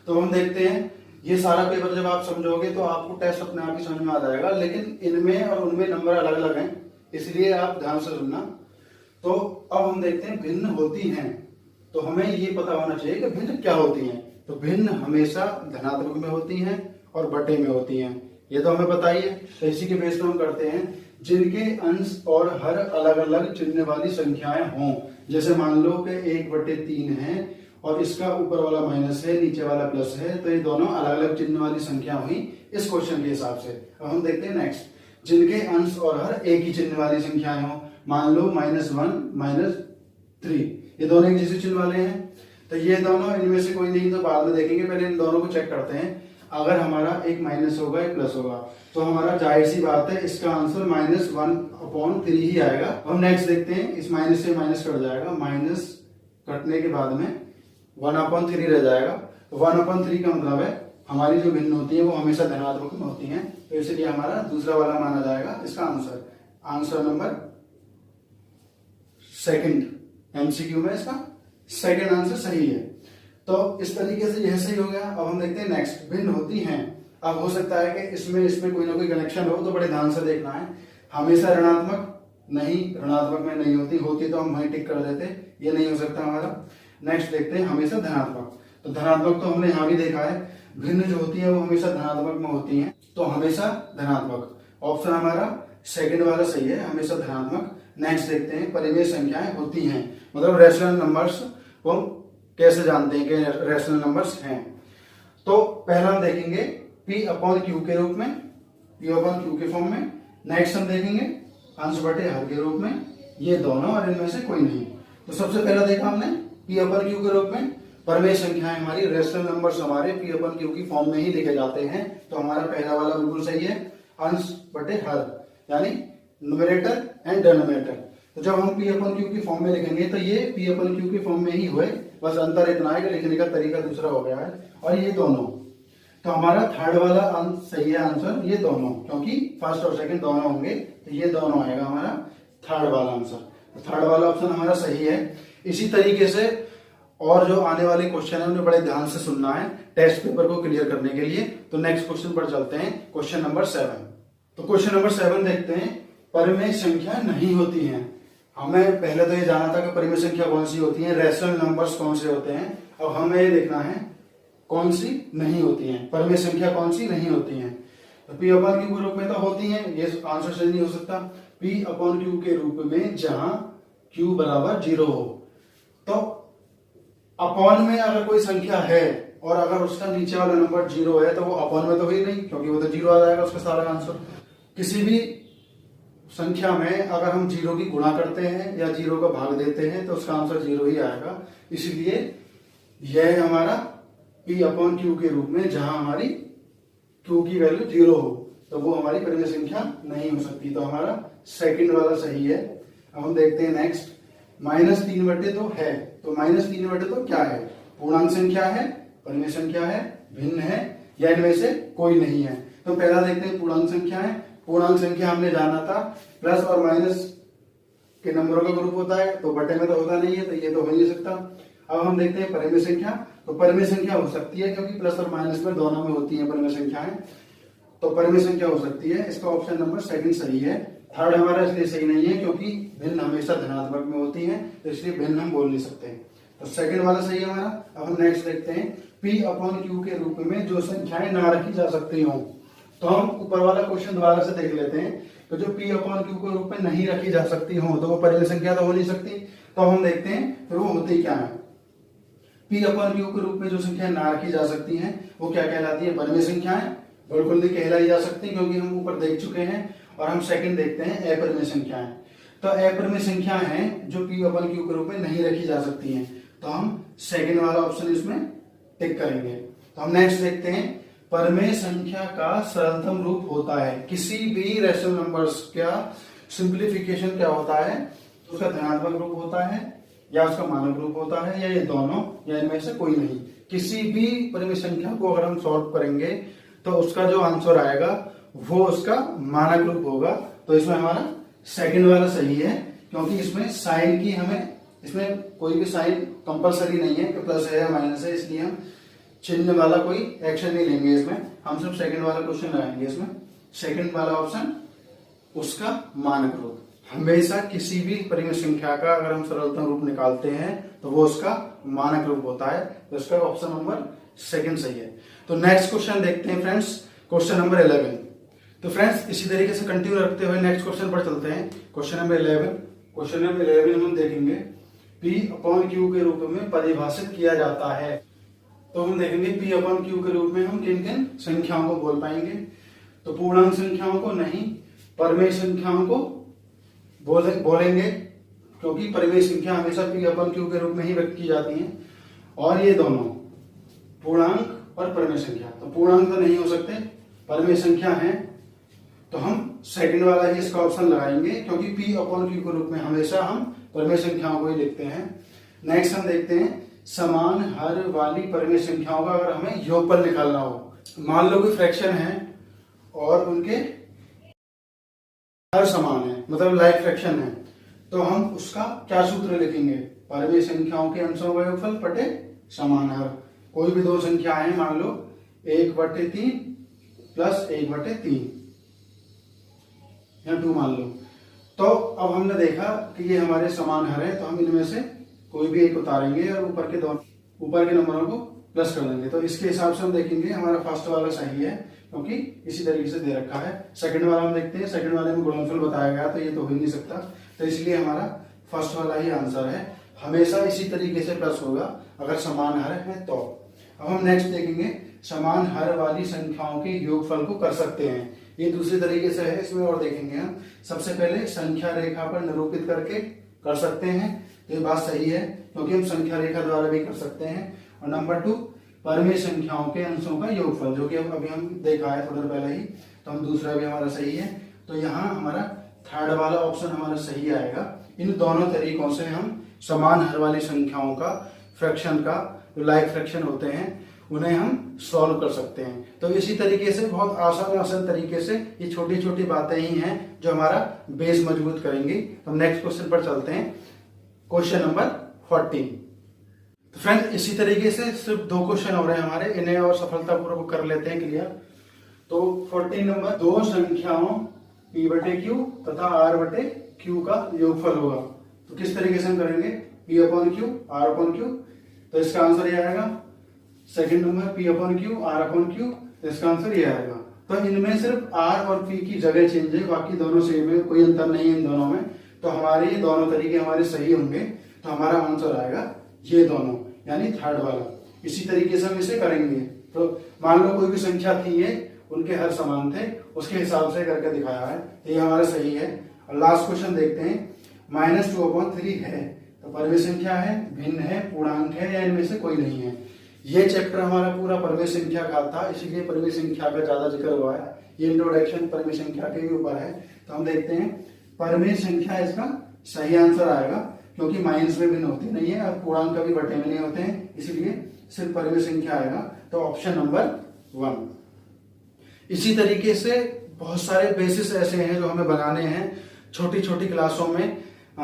तो हम देखते हैं, ये सारा पेपर जब आप समझोगे तो आपको टेस्ट अपने आप ही समझ में आ जाएगा, लेकिन इनमें और उनमें नंबर अलग अलग हैं, इसलिए आप ध्यान से सुनना। तो अब हम देखते हैं भिन्न होती हैं। तो हमें ये पता होना चाहिए कि भिन्न क्या होती हैं। तो भिन्न हमेशा धनात्मक में होती हैं और बटे में होती हैं, ये तो हमें पता ही है। तो इसी के बेस पर हम करते हैं, जिनके अंश और हर अलग अलग चिन्ह वाली संख्याएं हों। जैसे मान लो कि 1/3 है और इसका ऊपर वाला माइनस है, नीचे वाला प्लस है, तो ये दोनों अलग अलग चिन्ह वाली संख्या हुई इस क्वेश्चन के हिसाब से। अब हम देखते हैं नेक्स्ट, जिनके अंश और हर एक ही चिन्ह वाली संख्याएं हों। मान लो -1 -3, ये दोनों एक जैसे चिन्ह वाले हैं। तो ये दोनों, इनमें से कोई नहीं तो बाद में देखेंगे, पहले इन दोनों को चेक करते हैं। अगर हमारा एक माइनस होगा एक प्लस होगा, तो हमारा जाहिर सी बात है इसका आंसर -1/3 ही आएगा। हम नेक्स्ट देखते हैं, इस माइनस से माइनस कट जाएगा, माइनस कटने के बाद में 1/3 रह जाएगा। तो 1/3 का मतलब है हमारी जो भिन्न होती है वो हमेशा धनात्मक में होती हैं, तो इसलिए हमारा दूसरा वाला माना जाएगा इसका answer. Answer number second, MCQ में इसका सेकंड आंसर सही है। तो इस तरीके से यह सही हो गया। अब हम देखते हैं नेक्स्ट, भिन्न होती हैं। अब हो सकता है कि इसमें कोई ना कोई कनेक्शन हो, तो बड़े ध्यान से देखना है। हमेशा ऋणात्मक नहीं, ऋणात्मक में नहीं होती तो हम वहीं टिक कर देते, ये नहीं हो सकता हमारा। नेक्स्ट देखते हैं हमेशा धनात्मक। तो धनात्मक तो हमने यहाँ भी देखा है, भिन्न जो होती है वो हमेशा धनात्मक में होती हैं, तो हमेशा धनात्मक। ऑप्शन हमारा सेकंड वाला सही है, हमेशा धनात्मक। नेक्स्ट देखते हैं, परिमेय संख्याएं होती हैं, मतलब रैशनल नंबर्स को हम कैसे जानते हैं कि रैशनल नंबर्स हैं। तो पहला हम देखेंगे P अपॉन क्यू के रूप में, P अपॉन क्यू के फॉर्म में। नेक्स्ट हम देखेंगे अंश बटे हर के रूप में, ये दोनों और इनमें से कोई नहीं। तो सबसे पहला देखा हमने P अपॉन क्यू के रूप में, परिमेय संख्याएं हमारी रैशनल नंबर्स हमारे P अपॉन क्यू की फॉर्म में ही लिखे जाते हैं, तो हमारा पहला वाला बिल्कुल सही है, अंश बटे हर, यानी न्यूमरेटर एंड डिनोमिनेटर। तो जब हम P अपॉन क्यू की फॉर्म में लिखेंगे तो ये P अपॉन क्यू की फॉर्म में ही हुए, बस अंतर इतना है कि लिखने का तरीका दूसरा हो गया है। और ये दोनों, तो हमारा थर्ड वाला सही है आंसर, ये दोनों, क्योंकि फर्स्ट और सेकंड दोनों होंगे, तो ये दोनों आएगा हमारा थर्ड वाला आंसर। तो थर्ड वाला ऑप्शन हमारा सही है। इसी तरीके से और जो आने वाले क्वेश्चन है उन्हें बड़े ध्यान से सुनना है टेस्ट पेपर को क्लियर करने के लिए। तो नेक्स्ट क्वेश्चन पर चलते हैं, क्वेश्चन नंबर 7। तो क्वेश्चन नंबर 7 देखते हैं, परिमेय संख्या नहीं होती हैं। हमें पहले तो ये जाना था कि परिमेय संख्या कौन सी होती है, रैशनल नंबर्स कौन से होते हैं। अब हमें ये देखना है कौन सी नहीं होती हैं, परिमेय संख्या कौन सी नहीं होती हैं। तो P अपॉन क्यू के रूप में तो होती हैं, ये आंसर सही नहीं हो सकता। P अपॉन क्यू के रूप में जहां Q बराबर 0 हो, तो अपॉन में अगर कोई संख्या है और अगर उसका नीचे वाला नंबर 0 है तो वो अपॉन में तो हुई नहीं, क्योंकि वो तो 0 आ जाएगा उसका सारा आंसर। किसी भी संख्या में अगर हम 0 की गुणा करते हैं या 0 का भाग देते हैं तो उसका आंसर 0 ही आएगा। इसीलिए यह हमारा P अपॉन क्यू के रूप में जहां हमारी Q की वैल्यू 0 हो, तो वो हमारी परिमेय संख्या नहीं हो सकती। तो हमारा सेकंड वाला सही है। अब हम देखते हैं नेक्स्ट, -3/2 है, तो -3/2 क्या है, पूर्णांक संख्या है, परिमेय संख्या है, भिन्न है, या इनमें से कोई नहीं है। तो पहला देखते हैं पूर्णांक संख्या है। पूर्णांक संख्या हमने जाना था प्लस और माइनस के नंबरों का ग्रुप होता है, तो बटे में तो होता नहीं है, तो ये तो हो नहीं सकता। अब हम देखते हैं परिमेय संख्या, तो परिमेय संख्या हो सकती है क्योंकि प्लस और माइनस में दोनों में होती है परिमेय संख्याएं, तो परिमेय संख्या हो सकती है। इसका ऑप्शन नंबर सेकंड सही है। थर्ड हमारा इसलिए सही नहीं है क्योंकि भिन्न हमेशा धनात्मक में होती है, तो इसलिए भिन्न हम बोल नहीं सकते, तो सेकंड वाला सही है हमारा। अब हम नेक्स्ट देखते हैं, P अपॉन क्यू के रूप में जो संख्याएं ना रखी जा सकती हों, तो हम ऊपर वाला क्वेश्चन दोबारा से देख लेते हैं। तो जो P अपॉन क्यू के रूप में नहीं रखी जा सकती हो तो वो परिमेय संख्या तो हो नहीं सकती। तो हम देखते हैं फिर वो होती क्या है। P अपॉन क्यू के रूप में जो संख्या ना रखी जा सकती हैं वो क्या कहलाती है, परिमेय संख्याएं बिल्कुल नहीं कहलाई जा सकती, क्योंकि हम ऊपर देख चुके हैं। और हम सेकंड देखते हैं अपरिमेय संख्याएं। तो अपरिमेय संख्याएं हैं जो P अपॉन क्यू के रूप में नहीं रखी जा सकती हैं, तो हम सेकंड वाला ऑप्शन इसमें टिक करेंगे। तो हम नेक्स्ट देखते हैं, परिमेय संख्या का सरलतम रूप होता है, किसी भी रैशनल नंबर्स का सिंप्लीफिकेशन क्या होता है, तो उसका धनात्मक रूप होता है या उसका मानक रूप होता है, या ये दोनों, या इनमें से कोई नहीं। किसी भी परिमेय संख्या को अगर हम सॉल्व करेंगे तो उसका जो आंसर आएगा वो उसका मानक रूप होगा। तो इसमें हमारा सेकंड वाला सही है, क्योंकि इसमें साइन की हमें, इसमें कोई भी साइन कंपलसरी नहीं है कि प्लस है या माइनस है, इसलिए हम चिन्ह वाला कोई एक्शन नहीं लेंगे इसमें, हम सिर्फ सेकंड वाला क्वेश्चन लगाएंगे। इसमें सेकंड वाला ऑप्शन उसका मानक रूप, हमेशा किसी भी परिमेय संख्या का अगर हम सरलतम रूप निकालते हैं तो वो उसका मानक रूप होता है। तो इसका ऑप्शन नंबर सेकंड सही है। तो नेक्स्ट क्वेश्चन देखते हैं फ्रेंड्स, क्वेश्चन नंबर 11। तो फ्रेंड्स इसी तरीके से कंटिन्यू रखते हुए नेक्स्ट क्वेश्चन पर चलते हैं, क्वेश्चन नंबर 11। क्वेश्चन नंबर 11 हम देखेंगे P अपॉन क्यू के रूप में परिभाषित किया जाता है। तो हम देखेंगे P अपॉन क्यू के रूप में हम किन किन संख्याओं को बोल पाएंगे। तो पूर्णांक संख्याओं को नहीं, परिमेय संख्याओं को बोलेंगे, क्योंकि परिमेय संख्या हमेशा P अपॉन क्यू के रूप में ही व्यक्त की जाती है। और ये दोनों पूर्णांक और परिमेय संख्या, तो पूर्णांक तो नहीं हो सकते, परिमेय संख्या है, तो हम सेकंड वाला ही इसका ऑप्शन लगाएंगे, क्योंकि P अपॉन क्यू के रूप में हमेशा हम परिमेय संख्याओं को ही लिखते हैं। नेक्स्ट हम देखते हैं, समान हर वाली परिमेय संख्याओं का अगर हमें योगफल निकालना हो, मान लो कोई फ्रैक्शन है और उनके हर समान है, मतलब लाइक फ्रैक्शन है, तो हम उसका क्या सूत्र लिखेंगे, परिमेय संख्याओं के अंशों का योगफल बटे समान हर। कोई भी दो संख्या है, मान लो 1/3 प्लस 1/3 या 2 मान लो। तो अब हमने देखा कि ये हमारे समान हर है, तो हम इनमें से कोई भी एक उतारेंगे और ऊपर के नंबरों को प्लस कर देंगे। तो इसके हिसाब से हम देखेंगे हमारा फर्स्ट वाला सही है, क्योंकि इसी तरीके से दे रखा है। सेकंड वाला हम देखते हैं, सेकंड वाले में गुणनफल बताया गया तो ये तो हो ही नहीं सकता, तो इसलिए हमारा फर्स्ट वाला ही आंसर है। हमेशा इसी तरीके से प्लस होगा अगर समान हर है तो। अब हम नेक्स्ट देखेंगे, समान हर वाली संख्याओं के योगफल को कर सकते हैं। ये दूसरी तरीके से है, इसमें और देखेंगे हम। सबसे पहले संख्या रेखा पर निरूपित करके कर सकते हैं, तो ये बात सही है क्योंकि हम संख्या रेखा द्वारा भी कर सकते हैं। और नंबर 2, परमेय संख्याओं के अंशों का योगफल, जो कि अभी हम देखा है थोड़ी देर पहले ही, तो हम दूसरा भी हमारा सही है। तो यहाँ हमारा थर्ड वाला ऑप्शन हमारा सही आएगा। इन दोनों तरीकों से हम समान हर वाली संख्याओं का फ्रैक्शन का जो लाइक फ्रैक्शन होते हैं उन्हें हम सॉल्व कर सकते हैं। तो इसी तरीके से बहुत आसान तरीके से ये छोटी छोटी बातें ही हैं जो हमारा बेस मजबूत करेंगी। तो नेक्स्ट क्वेश्चन पर चलते हैं, क्वेश्चन नंबर 14। तो फ्रेंड इसी तरीके से सिर्फ 2 क्वेश्चन हो रहे हैं हमारे, इन्हें और सफलतापूर्वक कर लेते हैं क्लियर। तो 14 नंबर, 2 संख्याओं p/q तथा r/q का योगफल होगा। तो किस तरीके से हम करेंगे, p/q r/q, तो इसका आंसर ये आएगा। सेकंड नंबर p/q r/q, तो इसका आंसर ये आएगा। तो इनमें सिर्फ r और p की जगह चेंज है, बाकी दोनों सेम है, कोई अंतर नहीं है इन दोनों में। तो हमारे ये दोनों तरीके हमारे सही होंगे, तो हमारा आंसर आएगा ये दोनों, यानी थर्ड वाला। इसी तरीके से हम इसे करेंगे। तो मान लो कोई भी संख्या थी ये, उनके हर समान थे, उसके हिसाब से करके दिखाया है, ये हमारा सही है। और लास्ट क्वेश्चन देखते हैं, -2/3 है, तो परमेय संख्या है, भिन्न है, पूर्णांक है, या इनमें से कोई नहीं है। ये चैप्टर हमारा पूरा परमेय संख्या का था, इसीलिए परमेय संख्या का ज्यादा जिक्र हुआ है। ये इंट्रोडक्शन परमेय संख्या के ऊपर है। तो हम देखते हैं, परमेय संख्या इसका सही आंसर आएगा, क्योंकि माइनस में भिन्न होती नहीं है और पूर्णांक कभी बटे में नहीं होते हैं, इसलिए सिर्फ परमेय संख्या आएगा। तो ऑप्शन नंबर 1। इसी तरीके से बहुत सारे बेसिस ऐसे हैं जो हमें बनाने हैं छोटी छोटी क्लासों में,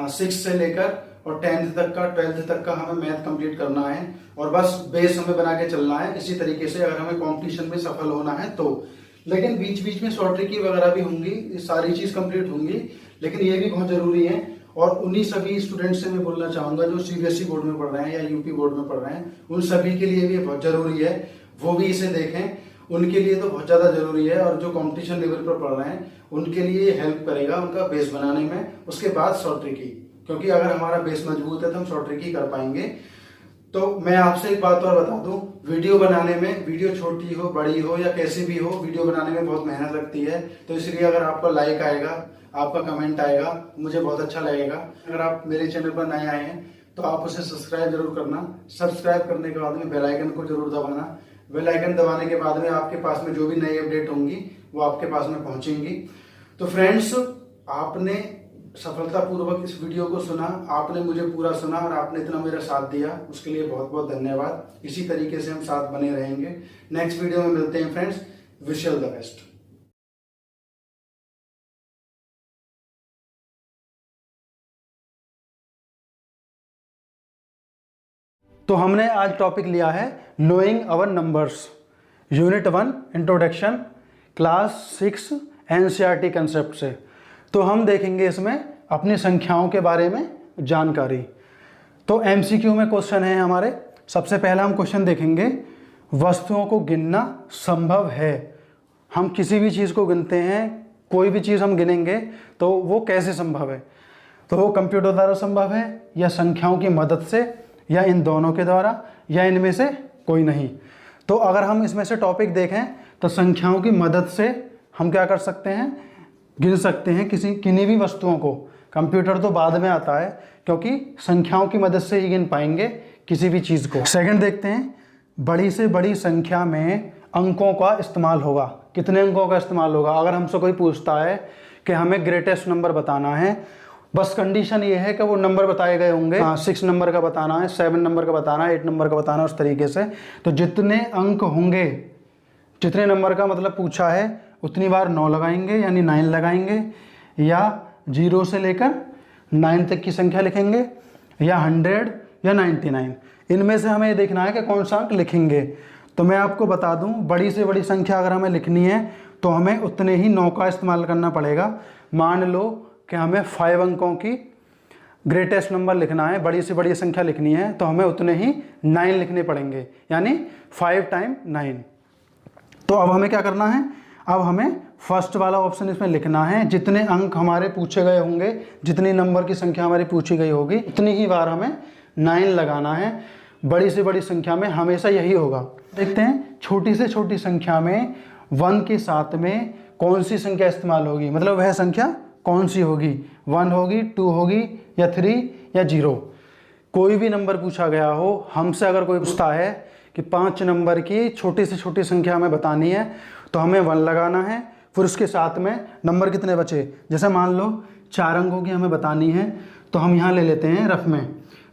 6 से लेकर और 10th तक का, 12th तक का हमें मैथ कंप्लीट करना है, और बस बेस हमें बना के चलना है। इसी तरीके से अगर हमें कंपटीशन में सफल होना है तो, लेकिन बीच बीच में शॉर्ट ट्रिक वगैरह भी होंगी, सारी चीज कंप्लीट होंगी, लेकिन ये भी बहुत जरूरी है। और उन्हीं सभी स्टूडेंट्स से मैं बोलना चाहूंगा जो सीबीएसई बोर्ड में पढ़ रहे हैं या यूपी बोर्ड में पढ़ रहे हैं, उन सभी के लिए भी बहुत जरूरी है, वो भी इसे देखें। उनके लिए तो बहुत ज्यादा जरूरी है, और जो कंपटीशन लेवल पर पढ़ रहे हैं उनके लिए हेल्प करेगा उनका बेस बनाने में। उसके बाद शॉर्ट ट्रिक ही, क्योंकि अगर हमारा बेस मजबूत है तो हम शॉर्ट ट्रिक ही कर पाएंगे। तो मैं आपसे एक बात और बता दूं, वीडियो बनाने में, वीडियो छोटी हो बड़ी हो या कैसी भी हो, वीडियो बनाने में बहुत मेहनत लगती है। तो इसलिए अगर आपका लाइक आएगा, आपका कमेंट आएगा, मुझे बहुत अच्छा लगेगा। अगर आप मेरे चैनल पर नए आए हैं तो आप उसे सब्सक्राइब जरूर करना। सब्सक्राइब करने के बाद में बेल आइकन को जरूर दबाना। बेल आइकन दबाने के बाद में आपके पास में जो भी नई अपडेट होंगी वो आपके पास में पहुंचेंगी। तो फ्रेंड्स, आपने सफलतापूर्वक इस वीडियो को सुना, आपने मुझे पूरा सुना और आपने इतना मेरा साथ दिया, उसके लिए बहुत बहुत धन्यवाद। इसी तरीके से हम साथ बने रहेंगे। नेक्स्ट वीडियो में मिलते हैं friends. Wish you all the best. तो हमने आज टॉपिक लिया है knowing our numbers, unit 1 introduction, class 6 NCERT concept से। तो हम देखेंगे इसमें अपनी संख्याओं के बारे में जानकारी। तो एमसीक्यू में क्वेश्चन है हमारे। सबसे पहला हम क्वेश्चन देखेंगे, वस्तुओं को गिनना संभव है। हम किसी भी चीज़ को गिनते हैं, कोई भी चीज़ हम गिनेंगे तो वो कैसे संभव है? तो वो कंप्यूटर द्वारा संभव है, या संख्याओं की मदद से, या इन दोनों के द्वारा, या इनमें से कोई नहीं। तो अगर हम इसमें से टॉपिक देखें तो संख्याओं की मदद से हम क्या कर सकते हैं, गिन सकते हैं किन्हीं भी वस्तुओं को। कंप्यूटर तो बाद में आता है, क्योंकि संख्याओं की मदद से ही गिन पाएंगे किसी भी चीज़ को। सेकंड देखते हैं, बड़ी से बड़ी संख्या में अंकों का इस्तेमाल होगा। कितने अंकों का इस्तेमाल होगा? अगर हमसे कोई पूछता है कि हमें ग्रेटेस्ट नंबर बताना है, बस कंडीशन ये है कि वो नंबर बताए गए होंगे, 6 नंबर का बताना है, 7 नंबर का बताना है, 8 नंबर का बताना है, उस तरीके से। तो जितने अंक होंगे, जितने नंबर का मतलब पूछा है, उतनी बार 9 लगाएंगे, यानी 9 लगाएंगे, या 0 से लेकर 9 तक की संख्या लिखेंगे, या 100 या 99। इनमें से हमें देखना है कि कौन सा अंक लिखेंगे। तो मैं आपको बता दूं, बड़ी से बड़ी संख्या अगर हमें लिखनी है तो हमें उतने ही 9 का इस्तेमाल करना पड़ेगा। मान लो कि हमें 5 अंकों की ग्रेटेस्ट नंबर लिखना है, बड़ी से बड़ी संख्या लिखनी है, तो हमें उतने ही 9 लिखने पड़ेंगे, यानी 5 टाइम 9। तो अब हमें क्या करना है, अब हमें फर्स्ट वाला ऑप्शन इसमें लिखना है, जितने अंक हमारे पूछे गए होंगे, जितनी नंबर की संख्या हमारी पूछी गई होगी, उतनी ही बार हमें 9 लगाना है। बड़ी से बड़ी संख्या में हमेशा यही होगा। देखते हैं छोटी से छोटी संख्या में 1 के साथ में कौन सी संख्या इस्तेमाल होगी, मतलब वह संख्या कौन सी होगी, 1 होगी, 2 होगी, या 3 या 0। कोई भी नंबर पूछा गया हो, हमसे अगर कोई पूछता है कि 5 नंबर की छोटी से छोटी संख्या हमें बतानी है, तो हमें 1 लगाना है, फिर उसके साथ में नंबर कितने बचे, जैसे मान लो 4 अंकों की हमें बतानी है, तो हम यहाँ ले लेते हैं रफ में,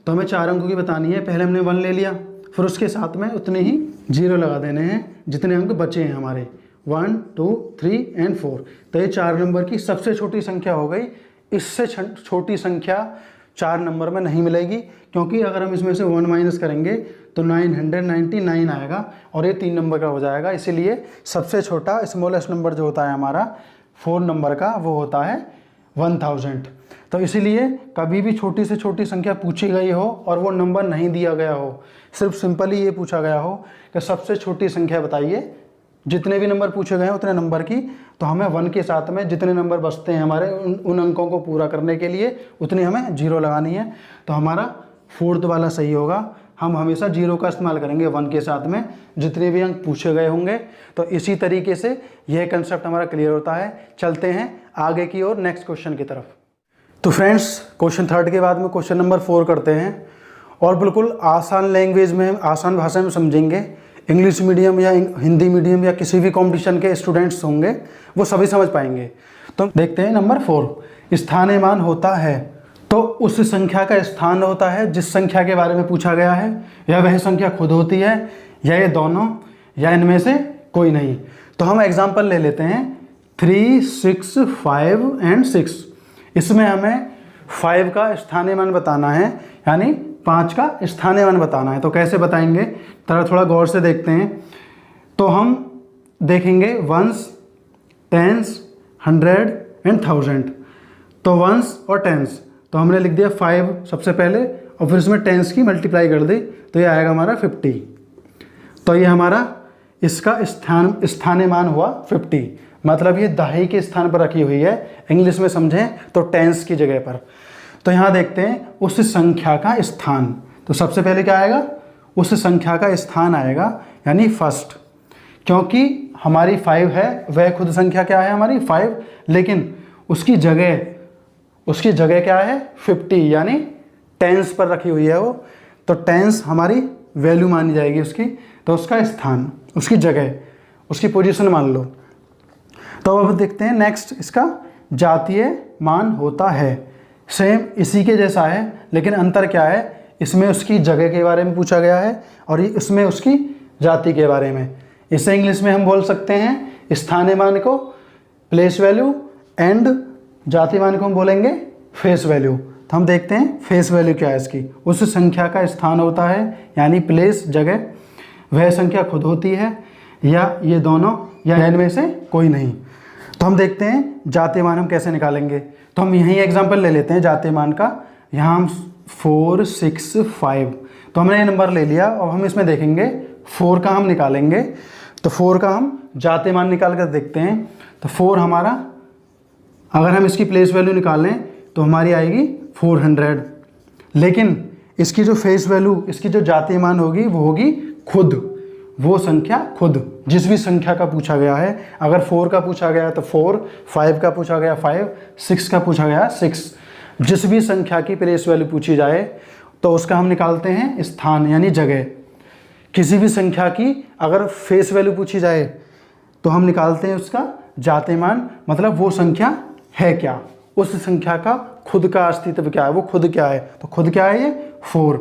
तो हमें 4 अंकों की बतानी है, पहले हमने 1 ले लिया, फिर उसके साथ में उतने ही 0 लगा देने हैं जितने अंक बचे हैं हमारे, 1 2 3 एंड 4। तो ये 4 नंबर की सबसे छोटी संख्या हो गई। इससे छोटी संख्या 4 नंबर में नहीं मिलेगी, क्योंकि अगर हम इसमें से 1 माइनस करेंगे तो 999 आएगा और ये 3 नंबर का हो जाएगा। इसीलिए सबसे छोटा स्मॉलेस्ट नंबर जो होता है हमारा 4 नंबर का, वो होता है 1000। तो इसीलिए कभी भी छोटी से छोटी संख्या पूछी गई हो और वो नंबर नहीं दिया गया हो, सिर्फ सिंपली ये पूछा गया हो कि सबसे छोटी संख्या बताइए, जितने भी नंबर पूछे गए हैं उतने नंबर की, तो हमें 1 के साथ में जितने नंबर बचते हैं हमारे उन अंकों को पूरा करने के लिए उतनी हमें 0 लगानी है। तो हमारा 4th वाला सही होगा। हम हमेशा 0 का इस्तेमाल करेंगे 1 के साथ में जितने भी अंक पूछे गए होंगे। तो इसी तरीके से यह कंसेप्ट हमारा क्लियर होता है। चलते हैं आगे की ओर, नेक्स्ट क्वेश्चन की तरफ। तो फ्रेंड्स, क्वेश्चन 3 के बाद में क्वेश्चन नंबर 4 करते हैं, और बिल्कुल आसान लैंग्वेज में, आसान भाषा में समझेंगे। इंग्लिश मीडियम या हिंदी मीडियम या किसी भी कंपटीशन के स्टूडेंट्स होंगे वो सभी समझ पाएंगे। तो देखते हैं नंबर 4, स्थानीय मान होता है तो उस संख्या का स्थान होता है जिस संख्या के बारे में पूछा गया है, या वह संख्या खुद होती है, या ये दोनों, या इनमें से कोई नहीं। तो हम एग्जाम्पल ले लेते हैं 3, 6, 5 एंड 6। इसमें हमें 5 का स्थानीय मान बताना है, यानी 5 का स्थानीय मान बताना है। तो कैसे बताएंगे, थोड़ा गौर से देखते हैं। तो हम देखेंगे 1s, 10s, 100 एंड 1000। तो 1s और 10s, तो हमने लिख दिया 5 सबसे पहले, और फिर इसमें 10s की मल्टीप्लाई कर दी, तो ये आएगा हमारा 50। तो ये हमारा इसका स्थानीय मान हुआ 50, मतलब ये दहाई के स्थान पर रखी हुई है। इंग्लिश में समझें तो 10s की जगह पर। तो यहाँ देखते हैं उस संख्या का स्थान। तो सबसे पहले क्या आएगा, उस संख्या का स्थान आएगा, यानी फर्स्ट। क्योंकि हमारी 5 है, वह खुद संख्या क्या है हमारी 5, लेकिन उसकी जगह क्या है 50, यानी 10s पर रखी हुई है वो। तो 10s हमारी वैल्यू मानी जाएगी उसकी। तो उसका स्थान, उसकी जगह, उसकी पोजीशन मान लो। तो अब देखते हैं नेक्स्ट, इसका जातीय मान होता है। सेम इसी के जैसा है, लेकिन अंतर क्या है, इसमें उसकी जगह के बारे में पूछा गया है और इसमें उसकी जाति के बारे में। इसे इंग्लिश में हम बोल सकते हैं स्थानीय मान को प्लेस वैल्यू, एंड जाति मान को हम बोलेंगे फेस वैल्यू। तो हम देखते हैं फेस वैल्यू क्या है इसकी। उस संख्या का स्थान होता है, यानी प्लेस, जगह, वह संख्या खुद होती है, या ये दोनों, या इनमें से कोई नहीं। तो हम देखते हैं जातीय मान हम कैसे निकालेंगे। तो हम यहीं एग्जाम्पल ले लेते हैं जातीय मान का। यहाँ हम 4, 6, 5, तो हमने ये नंबर ले लिया। और हम इसमें देखेंगे 4 का हम निकालेंगे। तो 4 का हम जातीय मान निकाल कर देखते हैं। तो 4 हमारा, अगर हम इसकी प्लेस वैल्यू निकालें तो हमारी आएगी 400, लेकिन इसकी जो फेस वैल्यू, इसकी जो जातीय मान होगी वो होगी खुद, वो संख्या खुद, जिस भी संख्या का पूछा गया है। अगर 4 का पूछा गया तो 4, 5 का पूछा गया 5, 6 का पूछा गया 6। जिस भी संख्या की प्लेस वैल्यू पूछी जाए तो उसका हम निकालते हैं स्थान, यानी जगह। किसी भी संख्या की अगर फेस वैल्यू पूछी जाए तो हम निकालते हैं उसका जातीय मान, मतलब वो संख्या है क्या, उस संख्या का खुद का अस्तित्व क्या है, वो खुद क्या है। तो खुद क्या है, ये 4।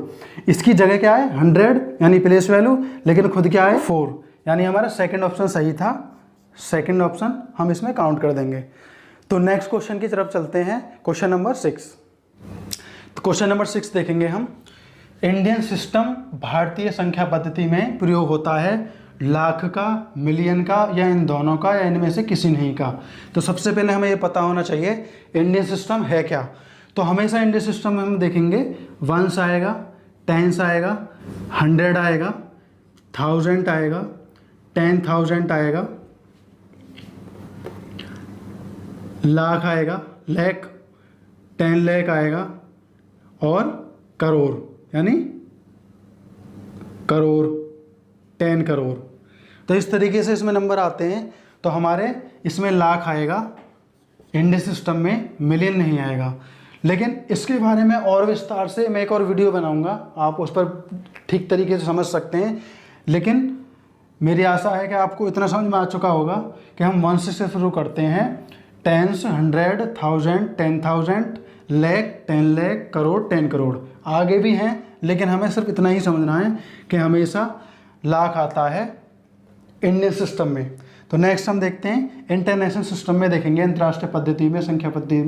इसकी जगह क्या है 100, यानी प्लेस वैल्यू, लेकिन खुद क्या है 4, यानी हमारा सेकंड ऑप्शन सही था। सेकंड ऑप्शन हम इसमें काउंट कर देंगे। तो नेक्स्ट क्वेश्चन की तरफ चलते हैं, क्वेश्चन नंबर 6। तो क्वेश्चन नंबर 6 देखेंगे हम। इंडियन सिस्टम भारतीय संख्या पद्धति में प्रयोग होता है लाख का, मिलियन का, या इन दोनों का, या इनमें से किसी नहीं का। तो सबसे पहले हमें ये पता होना चाहिए इंडियन सिस्टम है क्या। तो हमेशा इंडियन सिस्टम में हम देखेंगे वंस आएगा, टेंस आएगा, 100 आएगा, 1000 आएगा, 10,000 आएगा, लाख आएगा, लाख, 10 लाख आएगा, और करोड़ यानी करोड़, 10 करोड़। तो इस तरीके से इसमें नंबर आते हैं। तो हमारे इसमें लाख आएगा, इंडियन सिस्टम में मिलियन नहीं आएगा। लेकिन इसके बारे में और विस्तार से मैं एक और वीडियो बनाऊंगा, आप उस पर ठीक तरीके से समझ सकते हैं। लेकिन मेरी आशा है कि आपको इतना समझ में आ चुका होगा कि हम 1 से शुरू करते हैं, टेंस, 100, 1000, 10,000, लाख, 10 लाख, करोड़, 10 करोड़। आगे भी हैं, लेकिन हमें सिर्फ इतना ही समझना है कि हमेशा लाख आता है इंडियन सिस्टम में। तो नेक्स्ट हम देखते हैं इंटरनेशनल सिस्टम में। देखेंगे अंतर्राष्ट्रीय पद्धति में, संख्या पद्धति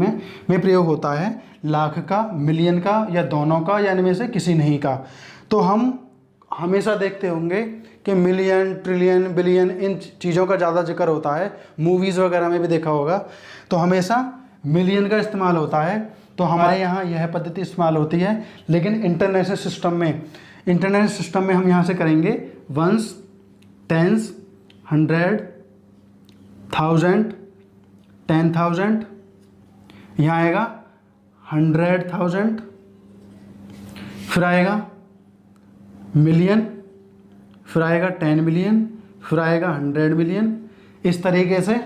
में प्रयोग होता है लाख का, मिलियन का, या दोनों का, या इनमें से किसी नहीं का। तो हम हमेशा देखते होंगे कि मिलियन, ट्रिलियन, बिलियन, इन चीज़ों का ज़्यादा जिक्र होता है, मूवीज़ वगैरह में भी देखा होगा। तो हमेशा मिलियन का इस्तेमाल होता है। तो हमारे यहाँ यह पद्धति इस्तेमाल होती है। लेकिन इंटरनेशनल सिस्टम में हम यहाँ से करेंगे वंस, टेंस, 100, 1000, 10,000, यहाँ आएगा 100,000, फिर आएगा मिलियन, फिर आएगा 10 मिलियन, फिर आएगा 100 मिलियन। इस तरीके से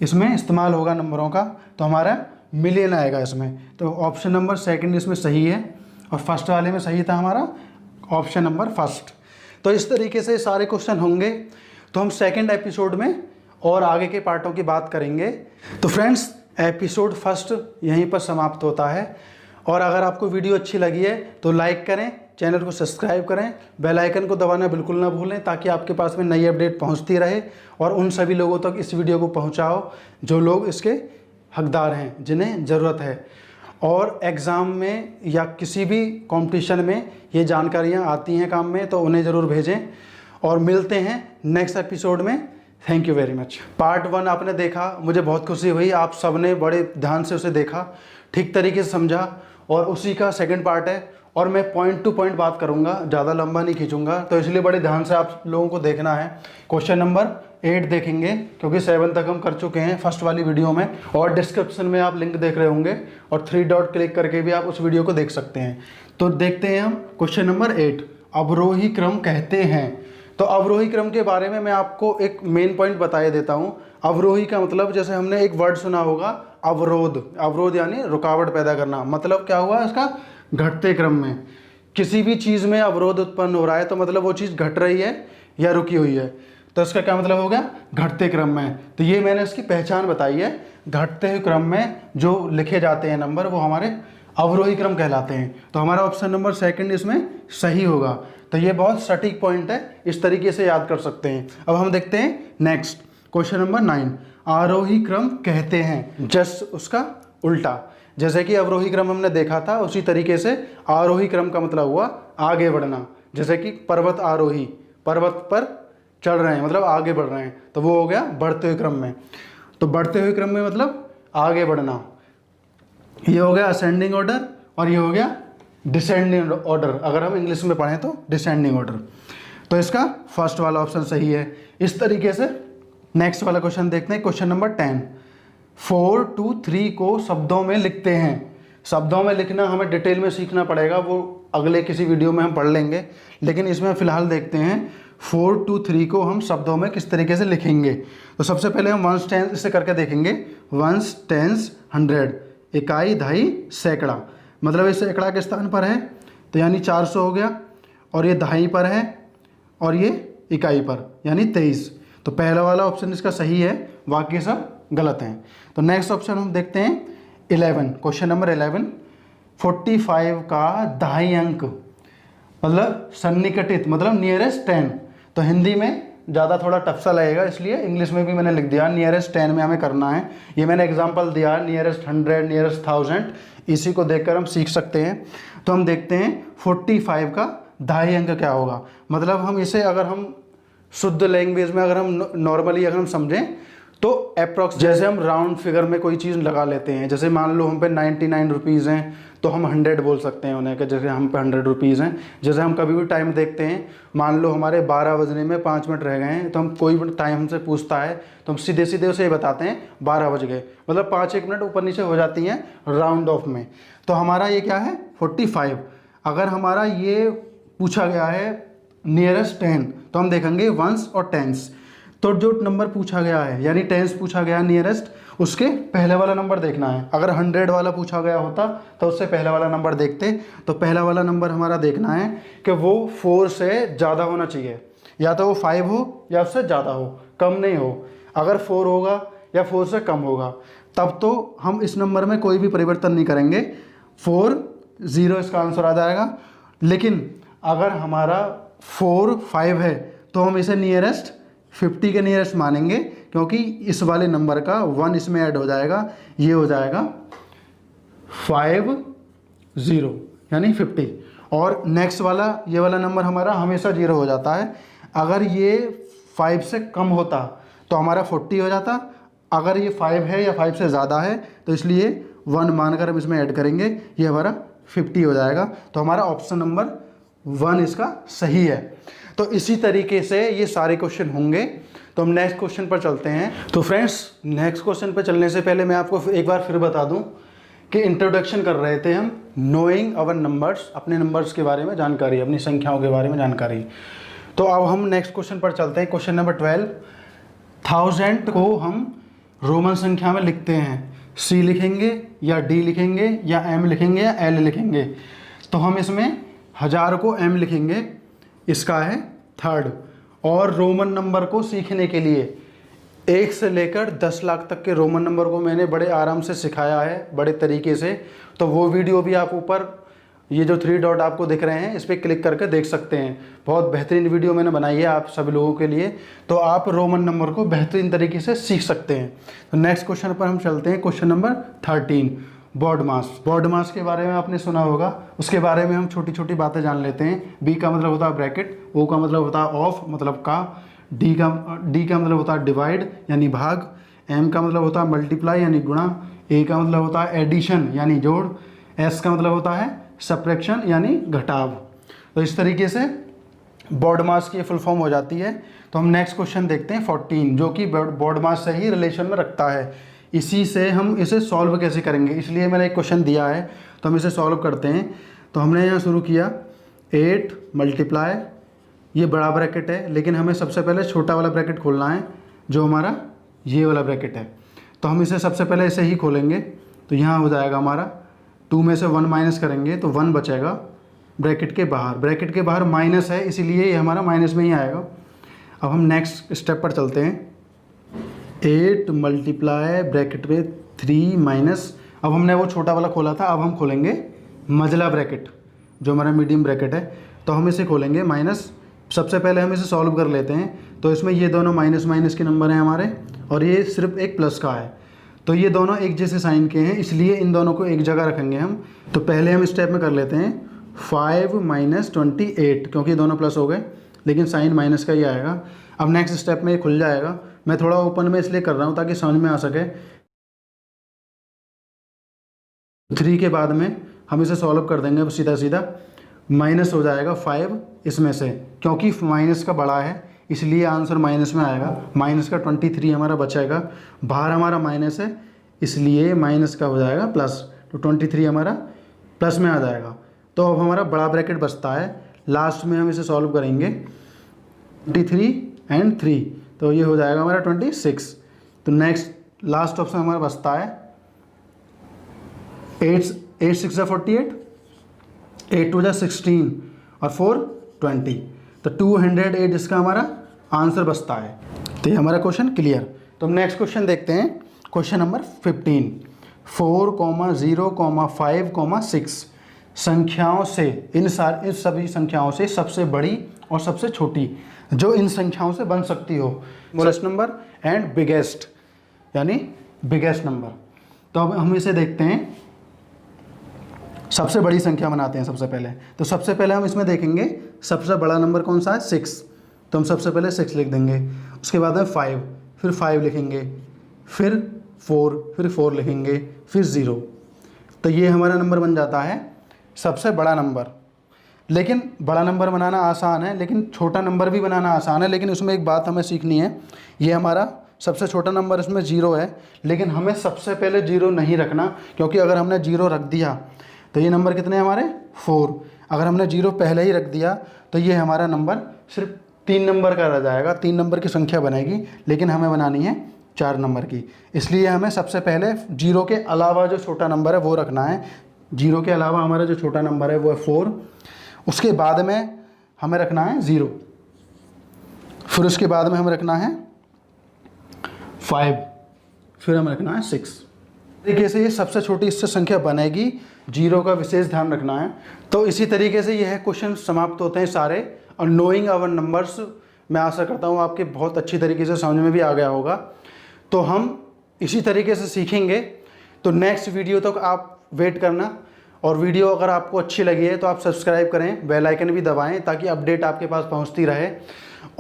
इसमें इस्तेमाल होगा नंबरों का। तो हमारा मिलियन आएगा इसमें। तो ऑप्शन नंबर सेकंड इसमें सही है, और फर्स्ट वाले में सही था हमारा ऑप्शन नंबर फर्स्ट। तो इस तरीके से सारे क्वेश्चन होंगे। तो हम सेकंड एपिसोड में और आगे के पार्टों की बात करेंगे। तो फ्रेंड्स, एपिसोड फर्स्ट यहीं पर समाप्त होता है। और अगर आपको वीडियो अच्छी लगी है तो लाइक करें, चैनल को सब्सक्राइब करें, बेल आइकन को दबाना बिल्कुल ना भूलें, ताकि आपके पास में नई अपडेट पहुंचती रहे और उन सभी लोगों तक इस वीडियो को पहुंचाओ जो लोग इसके हकदार हैं, जिन्हें ज़रूरत है। और एग्ज़ाम में या किसी भी कंपटीशन में ये जानकारियाँ आती हैं काम में, तो उन्हें ज़रूर भेजें। और मिलते हैं नेक्स्ट एपिसोड में। Thank you very much. Part 1 आपने देखा, मुझे बहुत खुशी हुई, आप सबने बड़े ध्यान से उसे देखा, ठीक तरीके से समझा, और उसी का सेकंड पार्ट है। और मैं पॉइंट टू पॉइंट बात करूंगा, ज़्यादा लंबा नहीं खींचूंगा, तो इसलिए बड़े ध्यान से आप लोगों को देखना है। क्वेश्चन नंबर 8 देखेंगे, क्योंकि 7 तक हम कर चुके हैं फर्स्ट वाली वीडियो में। और डिस्क्रिप्शन में आप लिंक देख रहे होंगे, और 3 डॉट क्लिक करके भी आप उस वीडियो को देख सकते हैं। तो देखते हैं हम क्वेश्चन नंबर 8, अवरोही क्रम कहते हैं। तो अवरोही क्रम के बारे में मैं आपको एक मेन पॉइंट बता देता हूँ। अवरोही का मतलब, जैसे हमने एक वर्ड सुना होगा अवरोध, अवरोध यानी रुकावट पैदा करना। मतलब क्या हुआ इसका, घटते क्रम में किसी भी चीज़ में अवरोध उत्पन्न हो रहा है, तो मतलब वो चीज़ घट रही है या रुकी हुई है। तो इसका क्या मतलब हो गया, घटते क्रम में। तो ये मैंने इसकी पहचान बताई है। घटते हुए क्रम में जो लिखे जाते हैं नंबर, वो हमारे अवरोही क्रम कहलाते हैं। तो हमारा ऑप्शन नंबर सेकंड इसमें सही होगा। तो ये बहुत सटीक पॉइंट है, इस तरीके से याद कर सकते हैं। अब हम देखते हैं नेक्स्ट क्वेश्चन नंबर 9, आरोही क्रम कहते हैं, जस्ट उसका उल्टा। जैसे कि अवरोही क्रम हमने देखा था, उसी तरीके से आरोही क्रम का मतलब हुआ आगे बढ़ना। जैसे कि पर्वत आरोही, पर्वत पर चढ़ रहे हैं, मतलब आगे बढ़ रहे हैं, तो वो हो गया बढ़ते हुए क्रम में। तो बढ़ते हुए क्रम में मतलब आगे बढ़ना, ये हो गया असेंडिंग ऑर्डर, और ये हो गया डिसेंडिंग ऑर्डर। अगर हम इंग्लिश में पढ़ें तो डिसेंडिंग ऑर्डर। तो इसका फर्स्ट वाला ऑप्शन सही है। इस तरीके से नेक्स्ट वाला क्वेश्चन देखते हैं, क्वेश्चन नंबर 10, 4, 2, 3 को शब्दों में लिखते हैं। शब्दों में लिखना हमें डिटेल में सीखना पड़ेगा, वो अगले किसी वीडियो में हम पढ़ लेंगे। लेकिन इसमें फ़िलहाल देखते हैं 4, 2, 3 को हम शब्दों में किस तरीके से लिखेंगे। तो सबसे पहले हम वंस टेंस इसे करके देखेंगे। वंस टेंस 100, इकाई, दहाई, सैकड़ा। मतलब इस सैकड़ा के स्थान पर है, तो यानी 400 हो गया, और ये दहाई पर है, और ये इकाई पर, यानी 23। तो पहला वाला ऑप्शन इसका सही है, बाकी सब गलत हैं। तो नेक्स्ट ऑप्शन हम देखते हैं 11, क्वेश्चन नंबर 11, 45 का दहाई अंक मतलब सन्निकटित, मतलब नियरेस्ट 10। तो हिंदी में ज़्यादा थोड़ा टफ सा लगेगा, इसलिए इंग्लिश में भी मैंने लिख दिया नियरेस्ट 10 में हमें करना है। ये मैंने एग्जांपल दिया है, नियरेस्ट 100, नियरेस्ट 1000, इसी को देखकर हम सीख सकते हैं। तो हम देखते हैं 45 का दहाई अंक क्या होगा। मतलब हम इसे अगर हम शुद्ध लैंग्वेज में अगर हम नॉर्मली अगर हम समझें, तो अप्रॉक्स जैसे हम राउंड फिगर में कोई चीज़ लगा लेते हैं, जैसे मान लो हम पे 99 रुपीज़ हैं तो हम 100 बोल सकते हैं उन्हें कि जैसे हम पे 100 रुपीज़ हैं। जैसे हम कभी भी टाइम देखते हैं, मान लो हमारे 12 बजने में 5 मिनट रह गए हैं, तो हम कोई भी टाइम हमसे पूछता है तो हम सीधे सीधे उसे ये बताते हैं 12 बज गए, मतलब 5-1 मिनट ऊपर नीचे हो जाती हैं राउंड ऑफ में। तो हमारा ये क्या है 45। अगर हमारा ये पूछा गया है नियरेस्ट 10 तो हम देखेंगे वंस और टेंस। तो जो नंबर पूछा गया है यानी टेंस पूछा गया नियरेस्ट, उसके पहले वाला नंबर देखना है। अगर 100 वाला पूछा गया होता तो उससे पहले वाला नंबर देखते। तो पहला वाला नंबर हमारा देखना है कि वो 4 से ज़्यादा होना चाहिए, या तो वो 5 हो या उससे ज़्यादा हो, कम नहीं हो। अगर 4 होगा या 4 से कम होगा तब तो हम इस नंबर में कोई भी परिवर्तन नहीं करेंगे, 4 0 इसका आंसर आ जाएगा। लेकिन अगर हमारा 4 5 है तो हम इसे नियरेस्ट 50 के नियरेस्ट मानेंगे, क्योंकि इस वाले नंबर का 1 इसमें ऐड हो जाएगा, ये हो जाएगा 50 यानी 50। और नेक्स्ट वाला ये वाला नंबर हमारा हमेशा 0 हो जाता है। अगर ये 5 से कम होता तो हमारा 40 हो जाता। अगर ये 5 है या 5 से ज़्यादा है तो इसलिए 1 मानकर हम इसमें ऐड करेंगे, ये हमारा 50 हो जाएगा। तो हमारा ऑप्शन नंबर 1 इसका सही है। तो इसी तरीके से ये सारे क्वेश्चन होंगे। तो हम नेक्स्ट क्वेश्चन पर चलते हैं। तो फ्रेंड्स, नेक्स्ट क्वेश्चन पर चलने से पहले मैं आपको एक बार फिर बता दूं कि इंट्रोडक्शन कर रहे थे हम नोइंग अवर नंबर्स, अपने नंबर्स के बारे में जानकारी, अपनी संख्याओं के बारे में जानकारी। तो अब हम नेक्स्ट क्वेश्चन पर चलते हैं। क्वेश्चन नंबर 12, 1000 को हम रोमन संख्या में लिखते हैं, C लिखेंगे या D लिखेंगे या M लिखेंगे या L लिखेंगे। तो हम इसमें 1000 को M लिखेंगे, इसका है 3rd। और रोमन नंबर को सीखने के लिए 1 से लेकर 10 लाख तक के रोमन नंबर को मैंने बड़े आराम से सिखाया है, बड़े तरीके से। तो वो वीडियो भी आप ऊपर ये जो 3 डॉट आपको दिख रहे हैं इस पर क्लिक करके देख सकते हैं। बहुत बेहतरीन वीडियो मैंने बनाई है आप सभी लोगों के लिए, तो आप रोमन नंबर को बेहतरीन तरीके से सीख सकते हैं। तो नेक्स्ट क्वेश्चन पर हम चलते हैं। क्वेश्चन नंबर 13, बॉड मास। बॉड मास के बारे में आपने सुना होगा, उसके बारे में हम छोटी छोटी बातें जान लेते हैं। B का मतलब होता है ब्रैकेट, O का मतलब होता है ऑफ मतलब का, D का मतलब होता है डिवाइड यानी भाग, M का मतलब होता है मल्टीप्लाई यानी गुणा, A का मतलब होता है एडिशन यानी जोड़, S का मतलब होता है सब्ट्रैक्शन यानी घटाव। तो इस तरीके से बॉड मास की फुल फॉर्म हो जाती है। तो हम नेक्स्ट क्वेश्चन देखते हैं 14, जो कि बॉड मास से ही रिलेशन में रखता है। इसी से हम इसे सॉल्व कैसे करेंगे, इसलिए मैंने एक क्वेश्चन दिया है तो हम इसे सॉल्व करते हैं। तो हमने यहाँ शुरू किया 8 मल्टीप्लाई, ये बड़ा ब्रैकेट है लेकिन हमें सबसे पहले छोटा वाला ब्रैकेट खोलना है जो हमारा ये वाला ब्रैकेट है। तो हम इसे सबसे पहले ऐसे ही खोलेंगे। तो यहाँ हो जाएगा हमारा 2 में से 1 माइनस करेंगे तो 1 बचेगा ब्रैकेट के बाहर। ब्रैकेट के बाहर माइनस है इसीलिए ये हमारा माइनस में ही आएगा। अब हम नेक्स्ट स्टेप पर चलते हैं। 8 मल्टीप्लाई ब्रैकेट में 3 माइनस, अब हमने वो छोटा वाला खोला था, अब हम खोलेंगे मझला ब्रैकेट जो हमारा मीडियम ब्रैकेट है। तो हम इसे खोलेंगे माइनस। सबसे पहले हम इसे सॉल्व कर लेते हैं। तो इसमें ये दोनों माइनस माइनस के नंबर हैं हमारे और ये सिर्फ एक प्लस का है। तो ये दोनों एक जैसे साइन के हैं इसलिए इन दोनों को एक जगह रखेंगे हम। तो पहले हम स्टेप में कर लेते हैं 5 माइनस 28, क्योंकि दोनों प्लस हो गए लेकिन साइन माइनस का ही आएगा। अब नेक्स्ट स्टेप में ये खुल जाएगा। मैं थोड़ा ओपन में इसलिए कर रहा हूँ ताकि समझ में आ सके। 3 के बाद में हम इसे सॉल्व कर देंगे सीधा सीधा। माइनस हो जाएगा 5 इसमें से, क्योंकि माइनस का बड़ा है इसलिए आंसर माइनस में आएगा। माइनस का 23 हमारा बचेगा, बाहर हमारा माइनस है इसलिए माइनस का हो जाएगा प्लस। तो 23 हमारा प्लस में आ जाएगा। तो अब हमारा बड़ा ब्रैकेट बचता है, लास्ट में हम इसे सॉल्व करेंगे 23 एंड 3, तो ये हो जाएगा हमारा 26। तो नेक्स्ट लास्ट ऑप्शन हमारा बचता है 8 6 48, 8 2 16 और 4 20। तो 208 इसका हमारा आंसर बचता है। तो ये हमारा क्वेश्चन क्लियर। तो हम नेक्स्ट क्वेश्चन देखते हैं। क्वेश्चन नंबर 15, 4, 0, 5, 6 संख्याओं से, इन सभी संख्याओं से सबसे बड़ी और सबसे छोटी जो इन संख्याओं से बन सकती हो, स्मॉलेस्ट नंबर एंड बिगेस्ट यानी बिगेस्ट नंबर। तो अब हम इसे देखते हैं। सबसे बड़ी संख्या बनाते हैं सबसे पहले। तो सबसे पहले हम इसमें देखेंगे सबसे बड़ा नंबर कौन सा है, 6। तो हम सबसे पहले 6 लिख देंगे। उसके बाद में 5, फिर 5 लिखेंगे, फिर 4 लिखेंगे, फिर 0। तो ये हमारा नंबर बन जाता है सबसे बड़ा नंबर। लेकिन बड़ा नंबर बनाना आसान है, लेकिन छोटा नंबर भी बनाना आसान है। लेकिन उसमें एक बात हमें सीखनी है, ये हमारा सबसे छोटा नंबर इसमें 0 है, लेकिन हमें सबसे पहले 0 नहीं रखना, क्योंकि अगर हमने 0 रख दिया तो ये नंबर कितने हमारे 4। अगर हमने 0 पहले ही रख दिया तो ये हमारा नंबर सिर्फ 3 नंबर का रह जाएगा, 3 नंबर की संख्या बनेगी, लेकिन हमें बनानी है 4 नंबर की। इसलिए हमें सबसे पहले 0 के अलावा जो छोटा नंबर है वो रखना है। 0 के अलावा हमारा जो छोटा नंबर है वो है 4। उसके बाद में हमें रखना है 0, फिर उसके बाद में हमें रखना है 5, फिर हमें रखना है 6। तरीके से ये सबसे छोटी इससे संख्या बनेगी। 0 का विशेष ध्यान रखना है। तो इसी तरीके से यह क्वेश्चन समाप्त होते हैं सारे। और नोइंग आवर नंबर्स, मैं आशा करता हूँ आपके बहुत अच्छी तरीके से समझ में भी आ गया होगा। तो हम इसी तरीके से सीखेंगे। तो नेक्स्ट वीडियो तक आप वेट करना, और वीडियो अगर आपको अच्छी लगी है तो आप सब्सक्राइब करें, बेल आइकन भी दबाएं ताकि अपडेट आपके पास पहुंचती रहे।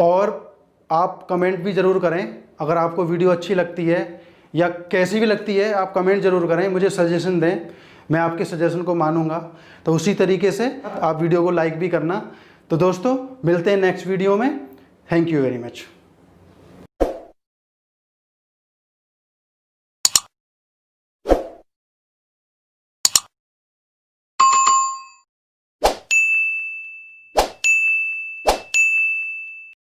और आप कमेंट भी ज़रूर करें, अगर आपको वीडियो अच्छी लगती है या कैसी भी लगती है आप कमेंट ज़रूर करें, मुझे सजेशन दें, मैं आपके सजेशन को मानूंगा। तो उसी तरीके से आप वीडियो को लाइक भी करना। तो दोस्तों मिलते हैं नेक्स्ट वीडियो में। Thank you very much.